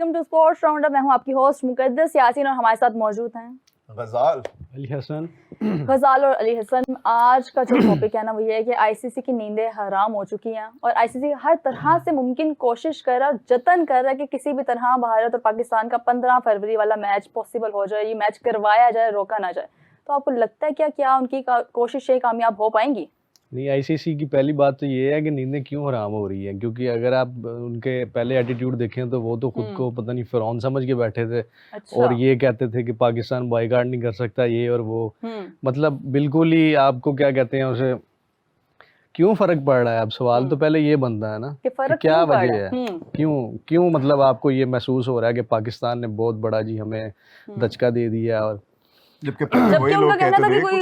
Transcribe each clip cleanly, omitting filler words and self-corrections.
Welcome to sports roundup. मैं हूं आपकी होस्ट मुकद्दस यासीन और हमारे साथ मौजूद हैं गजाल अली हसन। गजाल और अली हसन। आज का जो टॉपिक है ना वो ये है कि आईसीसी की नींदें हराम हो चुकी हैं और आईसीसी हर तरह से मुमकिन कोशिश कर रहा है, जतन कर रहा है कि किसी भी तरह भारत और पाकिस्तान का 15 फरवरी वाला मैच पॉसिबल हो जाए, ये मैच करवाया जाए, रोका ना जाए। तो आपको लगता है क्या उनकी कोशिशें कामयाब हो पाएंगी? नहीं, आईसीसी की पहली बात तो ये है कि नींदें क्यों हराम हो रही है, क्योंकि अगर आप उनके पहले एटीट्यूड देखें तो वो तो खुद को पता नहीं फिरौन समझ के बैठे थे। अच्छा। और ये कहते थे कि पाकिस्तान बाईकाट नहीं कर सकता, ये और वो। मतलब बिल्कुल ही आपको क्या कहते हैं उसे, क्यों फर्क पड़ रहा है? अब सवाल तो पहले ये बनता है ना कि क्या वजह है, क्यों मतलब आपको ये महसूस हो रहा है कि पाकिस्तान ने बहुत बड़ा जी हमें दचका दे दिया। और जबकि उनका कहना था कि कोई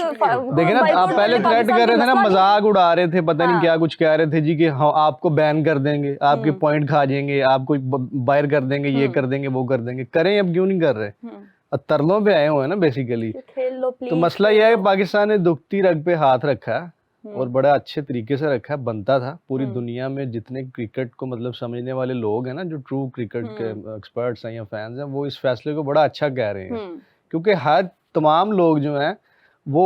देखिए ना, आप पहले थ्रेट कर रहे थे ना, मजाक उड़ा रहे थे, पता नहीं क्या कुछ कह रहे थे जी कि हाँ आपको बैन कर देंगे, आपके पॉइंट खा जाएंगे, आपको बाहर कर देंगे, ये कर देंगे, वो कर देंगे। करें, अब क्यों नहीं कर रहे? तरलों पे आए हुए हैं ना बेसिकली। तो मसला यह है कि पाकिस्तान ने दुखती रग पे हाथ रखा है और बड़ा अच्छे तरीके से रखा है। बनता था। पूरी दुनिया में जितने क्रिकेट को मतलब समझने वाले लोग हैं ना, जो ट्रू क्रिकेट के एक्सपर्ट्स हैं या फैंस हैं, वो इस फैसले को बड़ा अच्छा कह रहे हैं, क्योंकि हर तमाम लोग जो हैं वो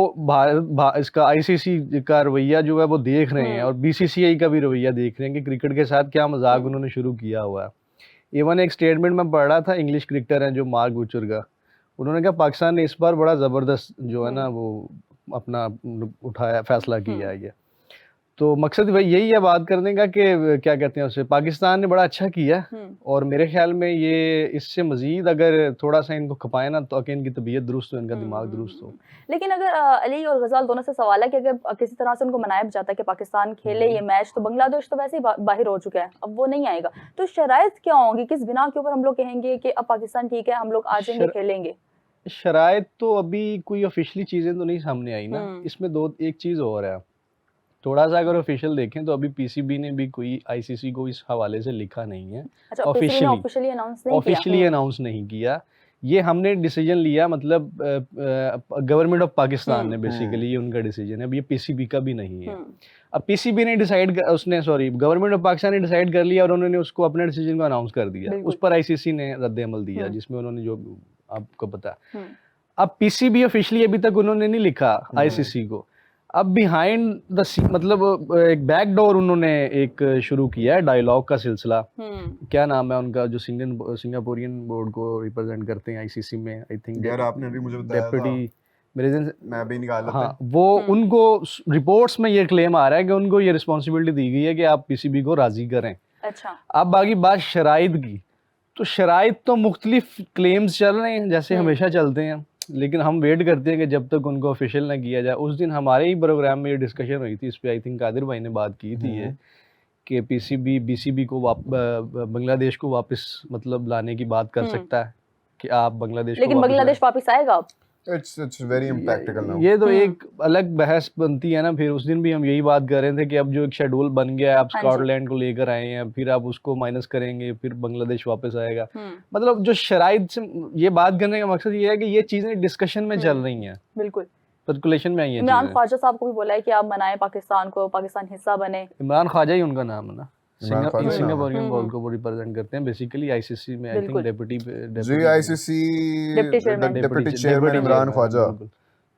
इसका आईसीसी का रवैया जो है वो देख रहे हैं और बीसीसीआई का भी रवैया देख रहे हैं कि क्रिकेट के साथ क्या मजाक उन्होंने शुरू किया हुआ है। इवन एक स्टेटमेंट में पढ़ रहा था, इंग्लिश क्रिकेटर हैं जो मार्क बुचर का, उन्होंने कहा पाकिस्तान ने इस बार बड़ा ज़बरदस्त जो है ना वो अपना उठाया, फैसला किया है ये। तो मकसद भाई यही है बात करने का कि क्या कहते हैं उसे, पाकिस्तान ने बड़ा अच्छा किया और मेरे ख्याल में ये इससे मजीद अगर थोड़ा सा इनको खपाए ना तो इनकी तबीयत दुरुस्त हो, इनका दिमाग दुरुस्त हो। लेकिन अगर अली और गजाल दोनों से सवाल है कि अगर किसी तरह से उनको मनाया जाता है कि पाकिस्तान खेले ये मैच, तो बांग्लादेश तो वैसे ही बाहर हो चुका है, अब वो नहीं आएगा, तो शराइत क्या होंगी? किस बिना के ऊपर हम लोग कहेंगे कि अब पाकिस्तान ठीक है, हम लोग आ जाएंगे, खेलेंगे? शराइत तो अभी कोई ऑफिशियली चीजें तो नहीं सामने आई ना। इसमें एक चीज और है, थोड़ा सा अगर ऑफिशियल देखें तो अभी पीसीबी ने भी कोई आईसीसी को इस हवाले से लिखा नहीं है। अच्छा, ऑफिशियली अनाउंस नहीं किया। ये हमने डिसीजन लिया, मतलब गवर्नमेंट ऑफ पाकिस्तान ने बेसिकली, ये उनका डिसीजन है, अब ये पीसीबी का भी नहीं है। अब पीसीबी ने गवर्नमेंट ऑफ पाकिस्तान ने डिसाइड कर लिया और उन्होंने उसको अपने डिसीजन को अनाउंस कर दिया। उस पर आईसीसी ने रद्द अमल दिया, जिसमें उन्होंने, जो आपको पता है, अब पीसीबी ऑफिशियली अभी तक उन्होंने नहीं लिखा आईसीसी को। अब बिहाइंड द मतलब एक बैकडोर उन्होंने एक शुरू किया है डायलॉग का सिलसिला। क्या नाम है उनका जो सिंगापुरियन बोर्ड को रिप्रेजेंट करते हैं आईसीसी में? आई थिंक यार आपने अभी मुझे बताया डेप्यूटी, मेरे दिन मैं अभी निकाल लेता। हाँ, वो उनको रिपोर्ट्स में ये क्लेम आ रहा है कि उनको ये रिस्पॉन्सिबिलिटी दी गई है कि आप पीसीबी को राजी करें। अच्छा, अब बाकी बात शराइत की, तो शराइत तो मुख्तलिफ क्लेम्स चल रहे हैं जैसे हमेशा चलते हैं, लेकिन हम वेट करते हैं कि जब तक उनको ऑफिशियल ना किया जाए। उस दिन हमारे ही प्रोग्राम में ये डिस्कशन हुई थी, इस पे आई थिंक कादिर भाई ने बात की थी ये कि पीसीबी बीसीबी को बांग्लादेश को वापस मतलब लाने की बात कर सकता है कि आप बांग्लादेश, लेकिन बांग्लादेश वापस आएगा अब? It's very impractical now. ये तो एक अलग बहस बनती है ना। फिर उस दिन भी हम यही बात कर रहे थे कि अब जो एक शेड्यूल बन गया है, आप स्कॉटलैंड को लेकर आए हैं, फिर आप उसको माइनस करेंगे, फिर बांग्लादेश वापस आएगा। मतलब जो शराइत से ये बात करने का मकसद ये है कि ये चीजें डिस्कशन में चल रही हैं, बिल्कुल सर्कुलेशन में आई हैं। इमरान ख्वाजा साहब को भी बोला है कि आप मनाएं पाकिस्तान को, पाकिस्तान हिस्सा बने। इमरान ख्वाजा ही उनका नाम है ना, सिंगापुरियन बोर्ड को वो रिप्रेजेंट करते हैं बेसिकली आईसीसी में। आई थिंक जी ICC deputy chairman Imran Khwaja.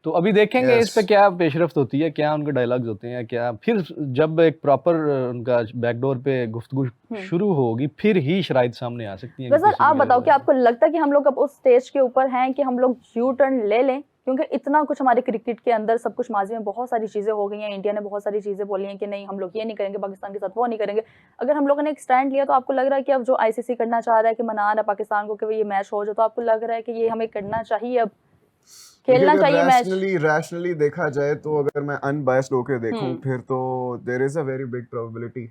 तो अभी देखेंगे इस पे क्या पेशरफ्त होती है, क्या उनके डायलॉग्स होते हैं, क्या फिर जब एक प्रॉपर उनका बैकडोर पे गुफ्तगू शुरू होगी फिर ही शराइत सामने आ सकती है। सर आप बताओ कि आपको लगता है कि हम लोग अब उस स्टेज के ऊपर हैं कि हम लोग यू टर्न ले लें? क्योंकि इतना कुछ हमारे क्रिकेट के अंदर सब कुछ माजी में बहुत सारी चीजें हो गई हैं, इंडिया ने बहुत सारी चीजें बोली हैं कि नहीं हम लोग ये नहीं करेंगे, पाकिस्तान के साथ वो नहीं करेंगे। अगर हम लोगों ने एक स्टैंड लिया तो आपको लग रहा है कि अब जो आईसीसी करना चाह रहा है कि मना रहा पाकिस्तान को कि ये मैच हो जाए, तो आपको लग रहा है कि ये हमें करना चाहिए, अब खेलना चाहिए मैच? रैशनली देखा जाए तो अगर मैं अनबायस्ड होकर देखूं फिर तो there is a very big probability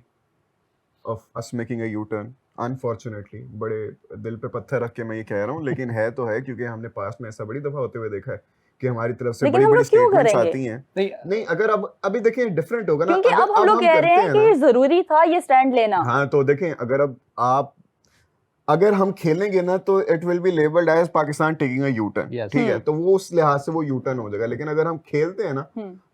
of us making a U turn. Unfortunately, बड़े दिल पे पत्थर रख के मैं ये कह रहा हूँ, लेकिन है तो है, क्योंकि हमने पास्ट में ऐसा बड़ी दफा होते हुए देखा है कि हमारी तरफ से बड़ी स्टेटमेंट्स आती हैं। नहीं अगर अब अभी देखें डिफरेंट होगा ना, क्योंकि अब हम लोग कह रहे हैं कि जरूरी था ये स्टैंड लेना। हाँ तो देखें, अगर अब आप अगर हम खेलेंगे ना तो it will be labelled as Pakistan taking a U turn, Yes. ठीक है, तो वो उस लिहाज से वो यू टर्न हो जाएगा। लेकिन अगर हम खेलते हैं ना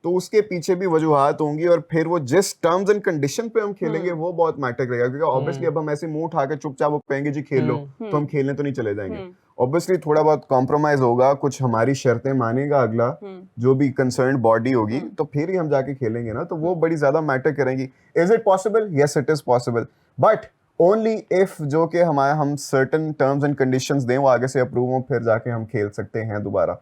तो उसके पीछे भी वजूहात होंगी, और फिर वो जिस टर्म्स एंड कंडीशन पे हम खेलेंगे वो बहुत मैटर करेगा, क्योंकि ऑब्वियसली अब हम ऐसे मुंह उठा के चुपचाप वो कहेंगे जी खेल लो, तो हम खेलने तो नहीं चले जाएंगे। ऑब्वियसली थोड़ा बहुत कॉम्प्रोमाइज होगा, कुछ हमारी शर्तें मानेगा अगला जो भी कंसर्न बॉडी होगी, तो फिर ही हम जाके खेलेंगे ना, तो वो बड़ी ज्यादा मैटर करेंगी। Is it possible? Yes it is possible, but only if जो कि हम सर्टेन टर्म्स एंड कंडीशंस दें, वो आगे से अप्रूव हो, फिर जाके हम खेल सकते हैं दोबारा,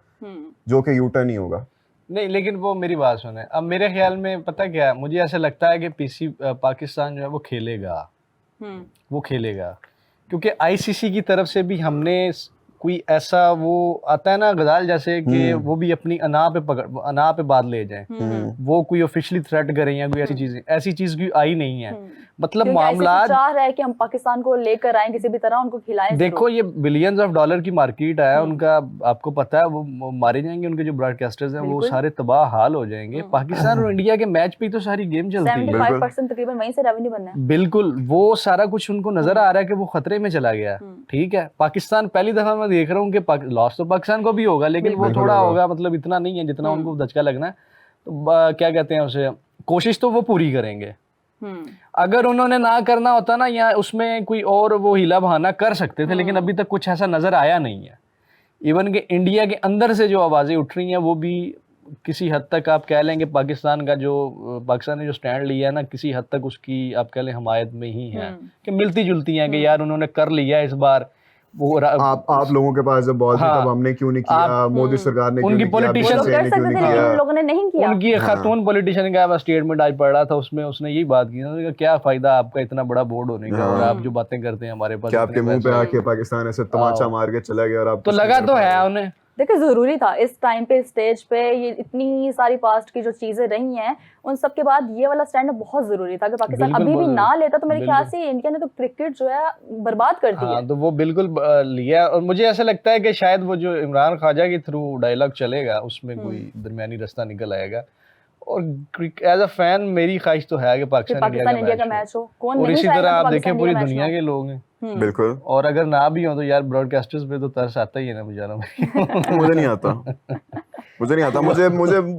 जो कि यू टर्न ही होगा। नहीं, लेकिन वो मेरी बात सुने, अब मेरे ख्याल में पता क्या है, मुझे ऐसा लगता है कि पाकिस्तान जो है वो खेलेगा, क्योंकि आईसीसी की तरफ से भी हमने कोई ऐसा वो आता है ना गजाल जैसे कि वो भी अपनी अना पे बात ले जाएं, वो कोई ऑफिशियली थ्रेट करें या कोई ऐसी चीज की आई नहीं है। मतलब मामला चाह रहा है कि हम पाकिस्तान को लेकर आए, किसी भी तरह उनको खिलाएं। देखो ये बिलियंस ऑफ डॉलर की मार्केट है उनका, आपको पता है वो मारे जाएंगे, उनके जो ब्रॉडकास्टर्स हैं वो सारे तबाह हाल हो जाएंगे। पाकिस्तान और इंडिया के मैच पे तो सारी गेम चलती है, 75% तकरीबन वहीं से रेवेन्यू बनना है। बिल्कुल, वो सारा कुछ उनको नजर आ रहा है कि वो खतरे में चला गया। ठीक है, पाकिस्तान पहली दफा मैं देख रहा हूँ कि लॉस तो पाकिस्तान को भी होगा, लेकिन वो थोड़ा होगा, मतलब इतना नहीं है जितना उनको धचका लगना है। तो क्या कहते हैं उसे, कोशिश तो वो पूरी करेंगे। अगर उन्होंने ना करना होता ना, या उसमें कोई और वो हीला बहाना कर सकते थे, लेकिन अभी तक कुछ ऐसा नजर आया नहीं है। इवन के इंडिया के अंदर से जो आवाजें उठ रही हैं वो भी किसी हद तक आप कह लेंगे पाकिस्तान ने जो स्टैंड लिया है ना, किसी हद तक उसकी आप कह लें हिमायत में ही है, कि मिलती जुलती हैं कि यार उन्होंने कर लिया इस बार। वो आप लोगों के पास जब बॉल थी तब हमने क्यों नहीं किया, मोदी सरकार ने क्यों नहीं किया, politician BJP ने क्यों नहीं किया, उन लोगों ने नहीं किया। उनकी खातून पॉलिटिशियन का स्टेटमेंट आज पढ़ रहा था, उसमें उसने यही बात की, उन्होंने कहा क्या फायदा आपका इतना बड़ा बोर्ड होने का, और आप जो बातें करते हैं हमारे पास, क्या आपके मुंह पे आके पाकिस्तान ऐसे तमाचा मार के चला गया, और आप तो लगा तो है उन्हें। देखिए जरूरी था इस टाइम पे, स्टेज पे ये इतनी सारी पास्ट की जो चीजें रही हैं, उन सब के बाद ये वाला स्टैंड बहुत जरूरी था कि पाकिस्तान अभी भी ना लेता तो मेरे ख्याल से इंडिया ने तो क्रिकेट जो है बर्बाद कर दी है। तो वो बिल्कुल लिया, और मुझे ऐसा लगता है कि शायद वो जो इमरान ख्वाजा के थ्रू डायलॉग चलेगा उसमें कोई दरमियानी रास्ता निकल आएगा। और एज अ फैन मेरी ख्वाहिश तो है कि पाकिस्तान इंडिया का मैच हो, और इसी तरह आप देखें पूरी दुनिया के लोग हैं। बिल्कुल, और अगर ना भी हो तो यार ब्रॉडकास्टर्स पे तो तरस आता ही है ना बेचारा। मुझे नहीं आता,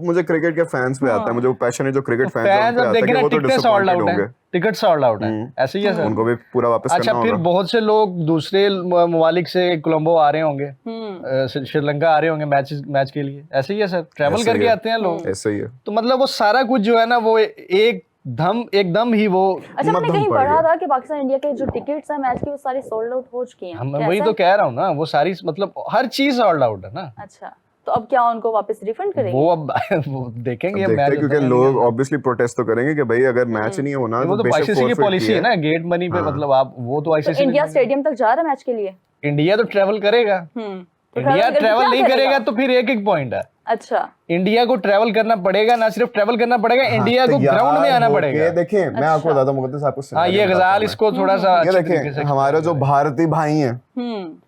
मुझे क्रिकेट के फैंस पे आता है, मुझे वो पैशन है जो क्रिकेट फैंस पे आता है कि वो तो डिसअपॉइंटेड होंगे। टिकट सॉल्ड आउट है, ऐसे ही है सर, उनको भी पूरा वापस करना होगा। अच्छा, फिर बहुत से लोग दूसरे ममालिक से कोलंबो आ रहे होंगे, श्रीलंका आ रहे होंगे मैच के लिए, ऐसे ही है सर, ट्रैवल करके आते हैं लोग, ऐसे ही है। तो मतलब वो सारा कुछ जो है ना वो एकदम ही वो। अच्छा, मैंने कहीं पढ़ा था कि पाकिस्तान इंडिया के जो टिकट्स हैं मैच की वो सारी सोल्ड आउट हो चुकी हैं। मैं वही तो कह रहा हूँ ना, वो सारी मतलब हर चीज सोल्ड आउट है ना। अच्छा, तो अब क्या उनको वापस रिफंड करेंगे? वो अब वो देखेंगे मैच, क्योंकि लोग ऑब्वियसली प्रोटेस्ट तो करेंगे कि भाई अगर मैच नहीं होना वो तो आईसीसी की पॉलिसी है ना, गेट मनी पे, मतलब आप वो तो आईसीसी। इंडिया स्टेडियम तक जा रहा है मैच के लिए, इंडिया तो ट्रैवल करेगा, इंडिया ट्रैवल नहीं करेगा तो फिर एक पॉइंट है। अच्छा, इंडिया को ट्रैवल करना पड़ेगा, ना सिर्फ ट्रैवल करना पड़ेगा, इंडिया को ग्राउंड में आना पड़ेगा। देखिए मैं आपको बताता हूं, मुकद्दस आपको हाँ, ये गजाल इसको थोड़ा सा ये देखिए, हमारे जो भारतीय भाई हैं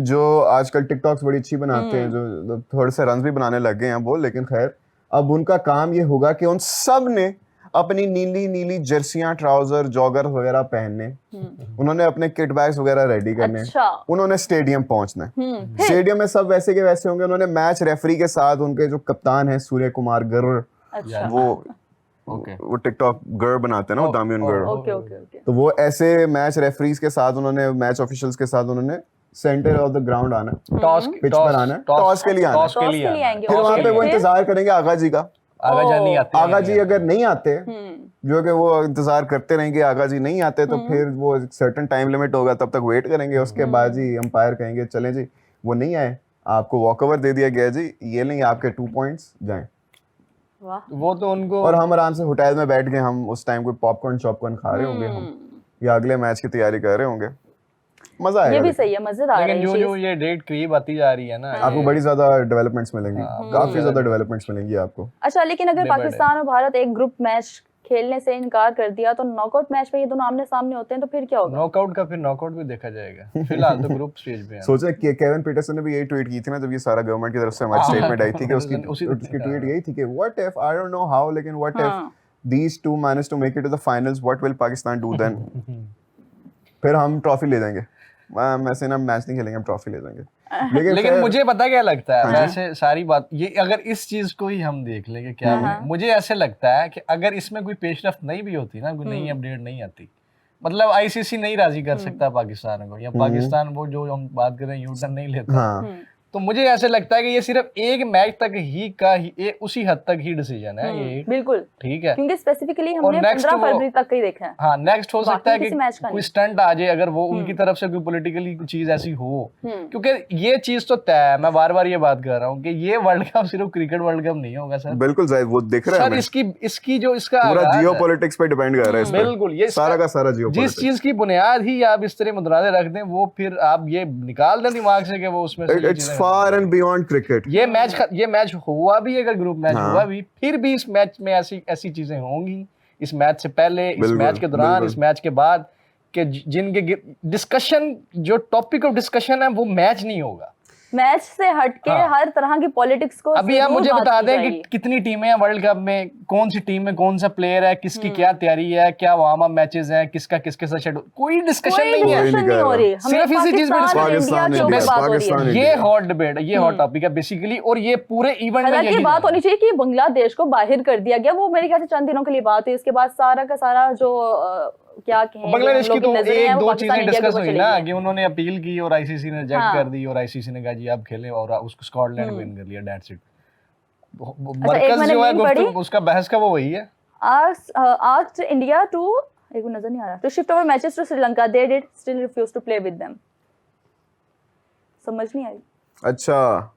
जो आजकल टिकटॉक्स बड़ी अच्छी बनाते हैं, जो थोड़े से रन्स भी बनाने लग गए हैं वो, लेकिन खैर अब उनका काम ये होगा कि उन सब ने अपनी नीली नीली जर्सियां, ट्राउजर, जॉगर वगैरह पहनने, उन्होंने अपने किट बैग्स वगैरह रेडी करने, उन्होंने स्टेडियम पहुंचना है। स्टेडियम में सब वैसे के वैसे होंगे, उन्होंने मैच रेफरी के साथ, उनके जो कप्तान है सूर्य कुमार गर्र, वो टिकटॉक गर्र बनाते हैं ना, वो दामियन गर्र, तो वो ऐसे मैच रेफरीज के साथ, उन्होंने मैच ऑफिशियल्स के साथ, उन्होंने सेंटर ऑफ द ग्राउंड आना, पिच पर आना, टॉस के लिए आना, फिर वहां पे वो इंतजार करेंगे आगा जी का। आगा जी अगर नहीं आते, जो कि वो इंतजार करते रहेंगे, आगा जी नहीं आते तो फिर वो एक सर्टेन टाइम लिमिट होगा, तब तक वेट करेंगे, उसके बाद जी अंपायर कहेंगे चलें जी, वो नहीं आए, आपको वॉकओवर दे दिया गया जी, ये नहीं आपके 2 पॉइंट्स जाएं। वो तो उनको, और हम आराम से होटल में बैठ के हम उस टाइम कोई पॉपकॉर्न शॉपकॉर्न खा रहे होंगे, हम या अगले मैच की तैयारी कर रहे होंगे, मजा आएगा। ये भी सही है, मजेदार है। लेकिन जो ये डेट करीब आती जा रही है ना, आपको बड़ी ज्यादा डेवलपमेंट्स मिलेंगी, काफी ज्यादा डेवलपमेंट्स मिलेंगी आपको। अच्छा, लेकिन अगर पाकिस्तान और भारत एक ग्रुप मैच खेलने से इनकार कर दिया तो नॉकआउट मैच में ये दोनों आमने सामने होते हैं तो फिर क्या होगा? नॉकआउट का फिर नॉकआउट भी देखा जाएगा, फिलहाल तो ग्रुप स्टेज पे है। सोचा कि केविन पीटरसन ने भी यही ट्वीट की थी ना, जब ये सारा गवर्नमेंट की तरफ से हमारी स्टेटमेंट आई थी कि उसकी ट्वीट यही थी कि what if, I don't know how, लेकिन what if these two manage to make it to the finals, what will Pakistan do then? फिर हम ट्रॉफी ले जाएंगे। हम ऐसे ना मैच नहीं खेलेंगे, हम ट्रॉफी ले जाएंगे। लेकिन फिर- मुझे पता क्या लगता है, हाँ जी। वैसे सारी बात ये, अगर इस चीज को ही हम देख लेंगे क्या मुझे ऐसे लगता है कि अगर इसमें कोई पेशरफ्त नहीं भी होती ना, कोई नई अपडेट नहीं आती, मतलब आईसीसी नहीं राजी कर सकता पाकिस्तान को, या पाकिस्तान वो जो हम बात कर रहे हैं यूटर्न नहीं लेता, हाँ तो मुझे ऐसे लगता है कि ये सिर्फ एक मैच तक ही का ही उसी हद तक ही डिसीजन है ये, बिल्कुल, ठीक है। क्योंकि स्पेसिफिकली और हमने next 15 वो- फरवरी तक का ही देखा है। हाँ, नेक्स्ट हो सकता है बाकी कि किसी मैच का कोई नहीं। स्टंट आ जाए, अगर वो उनकी तरफ से कोई पॉलिटिकली कोई चीज ऐसी हो, क्योंकि ये चीज तो तय है, मैं बार बार ये बात कर रहा हूँ कि ये वर्ल्ड कप सिर्फ क्रिकेट वर्ल्ड कप नहीं होगा सर। बिल्कुल जाहिर, वो दिख रहा है सर हमें। इसकी जो इसका पूरा आगाज है, जियोपॉलिटिक्स पे डिपेंड कर रहा है इस पे। बिल्कुल, ये सारा का सारा जिस जियोपॉलिटिक्स। चीज की बुनियाद ही आप इस तरह मुद्रादे रख दें, वो फिर आप ये निकाल दें दिमाग से कि वो उसमें से ये इट्स चीजें फार एंड बियॉन्ड क्रिकेट। ये मैच हुआ भी, अगर ग्रुप मैच हाँ। हुआ भी, फिर भी इस मैच में ऐसी चीजें होंगी, इस मैच से पहले, इस बिल्कुल, मैच के दौरान, बिल्कुल। इस मैच के बाद, कि जिनके डिस्कशन, जो टॉपिक ऑफ डिस्कशन है वो मैच नहीं होगा। मैच से हटके हाँ। हर तरह की पॉलिटिक्स को अभी आप जरूर मुझे बात बता की दें कि जाएगी। कितनी टीमें हैं वर्ल्ड कप में, कौन सी टीम में कौन सा प्लेयर है, किसकी क्या तैयारी है, क्या वार्म अप मैचेस हैं, किसका किसके साथ शेड्यूल, कोई डिस्कशन कोई नहीं है। डिस्कशन नहीं हो रही, हमें सिर्फ इसी चीज में पाकिस्तान और पाकिस्तान, इंडिया के ऊपर इंडिया, बात हो रही है। पाकिस्तान, ये इंडिया। हॉट डिबेट, ये हॉट टॉपिक है बेसिकली, और ये पूरे इवेंट में हालांकि यही बात है। होनी चाहिए कि बांग्लादेश को बाहर कर दिया गया, वो मेरे ख्याल से चंद दिनों के लिए बात हुई, इसके बाद सारा का सारा जो क्या कहें, बांग्लादेश की तो नजरें हैं, एक वो दो पाकिस्तान, चीजें इंडिया के डिस्कस ऊपर हुई चली ना, गई। कि उन्होंने अपील की और आईसीसी ने रिजेक्ट हाँ। कर दी, और आईसीसी ने कहा जी आप खेलें, और उसको स्कॉटलैंड विन कर लिया, दैट्स इट। एक मरकज मैंने जो है मीम पढ़ी, उसका बहस का वो वही है। asked India to, एक वो नजर नहीं आ रहा, to shift our matches to Sri Lanka, they did still refuse to play with them। समझ नहीं आई। अच्छा,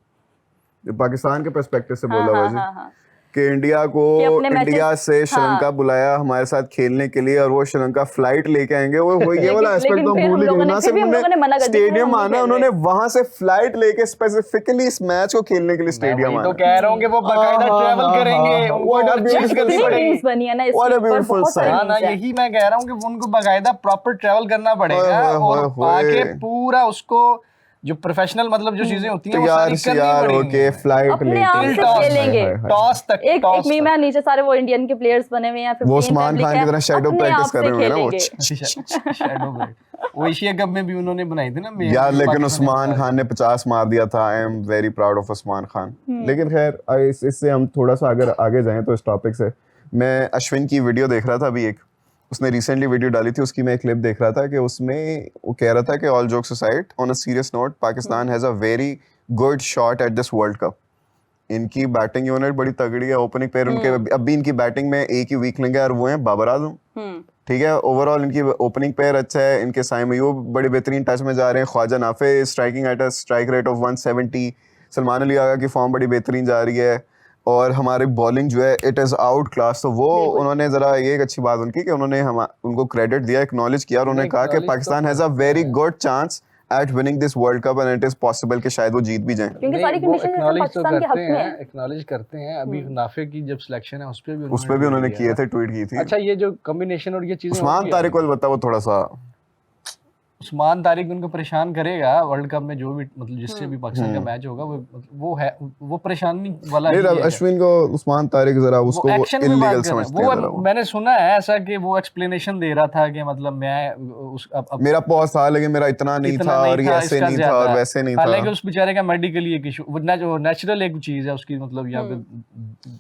ये पाकिस्तान के पर्सपेक्टिव से बोला हुआ जी हाँ। कि इंडिया को, कि अपने इंडिया मैचेस- से श्रीलंका हाँ। बुलाया हमारे साथ खेलने के लिए, और वो श्रीलंका फ्लाइट लेके आएंगे। वो ये वाला एस्पेक्ट लेकिन तो फिर भूल ही हम गए लोगों ना। ने- सिर्फ फिर भी हम लोगों ने मना कर दिया, स्टेडियम हम नहीं आना, खेल उन्होंने रहे। वहां से फ्लाइट लेके स्पेसिफिकली इस मैच को खेलने के लिए मैं स्टेडियम वही तो आना। कह रहा हूँ कि वो बाकायदा ट्रैवल करेंगे, उनको What a हर चीज beautiful करनी sight. पड़ेगी। मीम्स बनी है ना, What a इसके ऊपर beautiful बहुत सारी sight. हाँ ना, memes हैं। यही मैं कह रहा हूँ कि उनको बाकायदा प्रॉपर ट्रैवल करना पड़ेगा, ओए, ओए, और ओए। आके पूरा उसको जो प्रोफेशनल मतलब जो चीजें होती हैं वो सारी करनी यार पड़ेंगी। ओके, फ्लाइट अपने आप लेके से टॉस खेलेंगे। टॉस तक, एक टॉस मीम है, नीचे सारे वो इंडियन के प्लेयर्स बने हुए हैं, वो 15 उस्मान public खान है, की तरह shadow अपने practice आप कर से रहे होंगे ना वो। खेलेंगे। शैडो ब्रेक, वो एशिया कप में भी उन्होंने बनाई थी ना यार, लेकिन पाकिस्तान उस्मान ने खान ने 50 मार दिया था। I am very proud of Usman Khan. लेकिन खैर, इससे हम थोड़ा सा अगर आगे जाएं तो इस टॉपिक से, मैं अश्विन की वीडियो देख रहा था अभी, एक उसने रिसेंटली वीडियो डाली थी, उसकी मैं एक क्लिप देख रहा था कि उसमें वो कह रहा था कि all jokes aside, on a serious note, Pakistan has a very good shot at this world cup. इनकी बैटिंग यूनिट बड़ी तगड़ी है, ओपनिंग पेयर उनके अभी इनकी बैटिंग में एक ही वीक लेंगे, और वो है बाबर आजम। ठीक है, ओवरऑल इनकी ओपनिंग पेयर अच्छा है, इनके साइम अयूब बड़े बेहतरीन टच में जा रहे हैं, Khawaja Nafay striking at a strike rate of 170, Salman Ali Agha की फॉर्म बड़ी बेहतरीन जा रही है, और हमारी बॉलिंग जो है इट इज आउट क्लास। तो वो उन्होंने जरा ये एक अच्छी बात उनकी कि उन्होंने उनको क्रेडिट दिया, एक्नॉलेज किया, और उन्होंने कहा कि Pakistan has a very good chance at winning this world cup and it is possible कि शायद वो जीत भी जाएं। क्योंकि सारी कंडीशन पाकिस्तान के हक में है। एक्नॉलेज करते हैं। अभी नाफे की जब सिलेक्शन है उस पे भी उन्होंने किए थे, ट्वीट की थी। अच्छा, ये जो कॉम्बिनेशन और ये चीजें उस्मान तारिक को बता, वो थोड़ा सा उस्मान तारिक उनको परेशान करेगा वर्ल्ड कप में, जो भी मतलब जिससे भी पाकिस्तान का मैच होगा, वो है वो परेशानी वाला ही है। अश्विन को उस्मान तारिक जरा उसको इल्लीगल समझते हैं। वो मैंने सुना है ऐसा कि वो एक्सप्लेनेशन दे रहा था कि मतलब मैं मेरा पॉज था लेकिन मेरा इतना नहीं था, और ये ऐसे नहीं था और वैसे नहीं था। हालांकि उस बेचारे का मेडिकली एक इशू, वो नेचुरल एक चीज है उसकी, मतलब यहाँ पे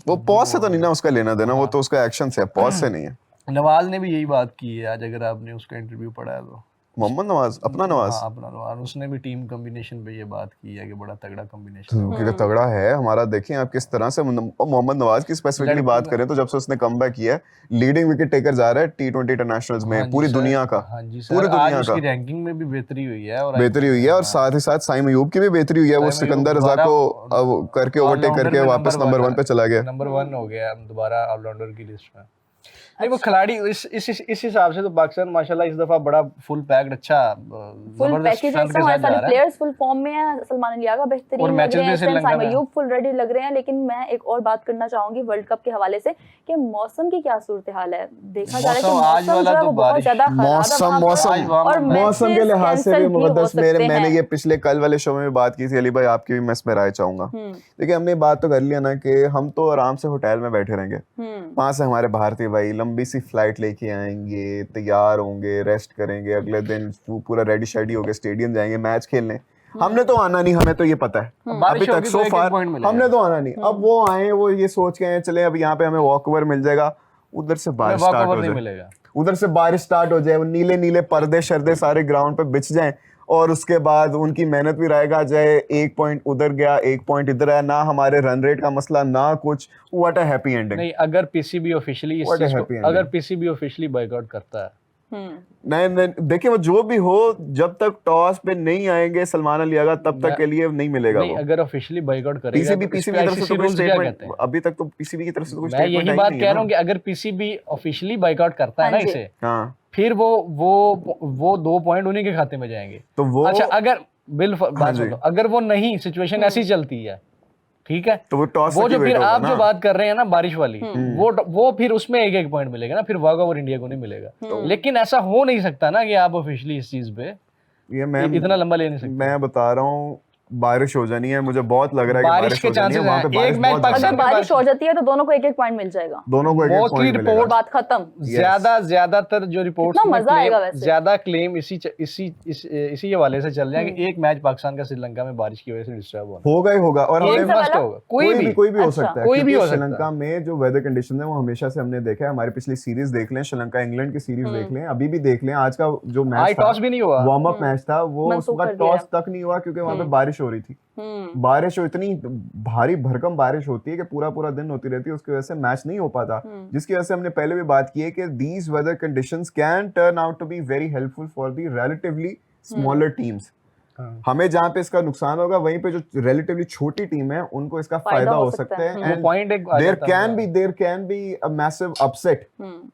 वो पॉज से तो नहीं ना उसका लेना देना, वो तो उसका एक्शन से है, पॉज से नहीं है। नवाज ने भी यही बात की है आज, अगर आपने उसका इंटरव्यू पढ़ा है तो। मोहम्मद नवाज, अपना नवाज, हाँ, अपना नवाज, उसने भी टीम कॉम्बिनेशन पे ये बात की है कि बड़ा तगड़ा कॉम्बिनेशन क्योंकि तगड़ा है हमारा। देखें आप किस तरह से मोहम्मद नवाज की स्पेसिफिकली बात करें तो जब से उसने कमबैक किया है, लीडिंग विकेट टेकर जा रहा है T20 इंटरनेशनल्स में पूरी दुनिया का। हाँ जी सर, पूरी दुनिया आज का उसकी रैंकिंग में भी बेहतरी हुई है, और बेहतरी हुई है, और साथ ही साथ साइम अयूब की भी बेहतरी हुई है। वो सिकंदर रजा को करके ओवरटेक करके वापस नंबर 1 पे चला गया, नंबर 1 हो गया दोबारा ऑलराउंडर की लिस्ट में। नहीं, वो खिलाड़ी इस हिसाब से तो पाकिस्तान माशाल्लाह इस दफा बड़ा फुल पैक्ड, अच्छा फुल पैकेज है, हमारे सारे प्लेयर्स फुल फॉर्म में हैं। सलमान अली आगा बेहतरीन और लग रहे हैं, श्रीलंका साइम अयूब फुल रेडी लग रहे हैं। लेकिन मैं एक और बात करना चाहूंगी वर्ल्ड कप के हवाले से कि मौसम की क्या सूरत हाल है। देखा जा रहा है कि मौसम जो है वो बहुत ज्यादा खराब है, और मौसम के लिहाज से भी मुकद्दस मैंने ये पिछले कल वाले शो में भी बात की थी, अली भाई आपकी भी मैं इसमें राय चाहूंगा। देखिए, हमने बात तो कर लिया ना कि हम तो आराम से होटल में बैठे रहेंगे, वहां से हमारे भारतीय भाई, लंबी सी फ्लाइट लेके आएंगे, तैयार होंगे, रेस्ट करेंगे, अगले दिन पूरा रेडी शेडी होके स्टेडियम जाएंगे मैच खेलने। हमने तो आना नहीं, हमें तो ये पता है बारिश अभी तक होगी तो सो एक-एक फार पॉइंट मिलेगा। हमने तो आना नहीं। अब वो आए, वो ये सोच के आए चले अब यहाँ पे हमें वॉकओवर मिल जाएगा, उधर से बारिश वॉक स्टार्ट ओवर हो नहीं जाए, मिलेगा। उधर से बारिश स्टार्ट हो जाए, वो नीले नीले पर्दे शर्दे सारे ग्राउंड पे बिछ जाएं, और उसके बाद उनकी मेहनत भी रहेगा जाए, 1 पॉइंट उधर गया, 1 पॉइंट इधर आया, ना हमारे रन रेट का मसला ना कुछ। What a happy ending. नहीं, अगर पीसीबी ऑफिशियली इस What a चीज happy को, अगर ending. पीसीबी ऑफिशियली बॉयकॉट करता है, नहीं देखिए, वो जो भी हो, जब तक टॉस पे नहीं आएंगे सलमान अली आगा तब तक के लिए नहीं मिलेगा नहीं वो। अगर ऑफिशियली बॉयकॉट करेगा पीसीबी तो पीसीबी इस की पे तरफ से ICC तो कोई रूल्स क्या कहते स्टेटमेंट हैं? अभी तक तो पीसीबी की तरफ से तो कोई मैं स्टेटमेंट यही बात कह रहा हूँ कि अगर पीसीबी ऑफिशियली बॉयकॉट करता है ना हाँ जी। इसे, हाँ, फिर वो 2 पॉइंट उन्हीं के खाते में जाएंगे। तो वो अच्छा, अगर बात जी। सुनो, अगर वो नहीं, सिचुएशन ऐसी चलती है, ठीक है, तो वो टॉस वो तक ही जो वेट फिर होगा आप ना। जो बात कर रहे हैं ना बारिश वाली, वो फिर उसमें 1-1 पॉइंट मिलेगा ना, फिर वॉक ओवर इंडिया को नहीं मिलेगा। लेकिन ऐसा हो नहीं सकता ना कि आप ऑफिशियली इस चीज पे ये मैं इतना लंबा ले नहीं सकते। मैं बता रहा हूँ, बारिश हो जानी है, मुझे बहुत लग रहा है कि बारिश बारिश के हो जानी है, chances वहाँ पे हैं। बारिश एक मैच बहुत ज्यादा अगर पाकिस्तान है। बारिश हो जाती है तो दोनों को 1-1 पॉइंट मिल जाएगा, दोनों को एक Mostly पॉइंट मिलेगा। report- बात खत्म। ज्यादातर जो रिपोर्ट्स कितना मजा आएगा वैसे। ज्यादा क्लेम इसी हवाले से चल रहे हैं कि एक मैच पाकिस्तान का श्रीलंका में बारिश की वजह से डिस्टर्ब हुआ। होगा ही होगा, और कौन हमें सा मस्ट वाला? होगा, कोई भी हो अच्छा, सकता है, कोई भी क्योंकि हो सकता श्रीलंका में जो वेदर कंडीशन है वो हमेशा से हमने देखा है। हमारी पिछली सीरीज देख लें, श्रीलंका इंग्लैंड की सीरीज देख लें, अभी भी देख लें, आज का जो आज मैच था, टॉस भी नहीं हुआ। वार्म अप मैच था, वो मनसूख उसका कर दिया टॉस तक नहीं हुआ क्योंकि वहां पे बारिश हो रही थी। बारिश हो, इतनी भारी भरकम बारिश होती है कि पूरा पूरा दिन होती रहती है, उसकी वजह से मैच नहीं हो पाता, जिसकी वजह से हमने पहले भी बात की है कि these weather conditions can turn out to be very helpful for the relatively smaller teams. हमें जहाँ पे इसका नुकसान होगा, वहीं पे जो रिलेटिवली छोटी टीम है उनको इसका फायदा हो सकता है। वो And पॉइंट एक आ there जाता है। can be a massive upset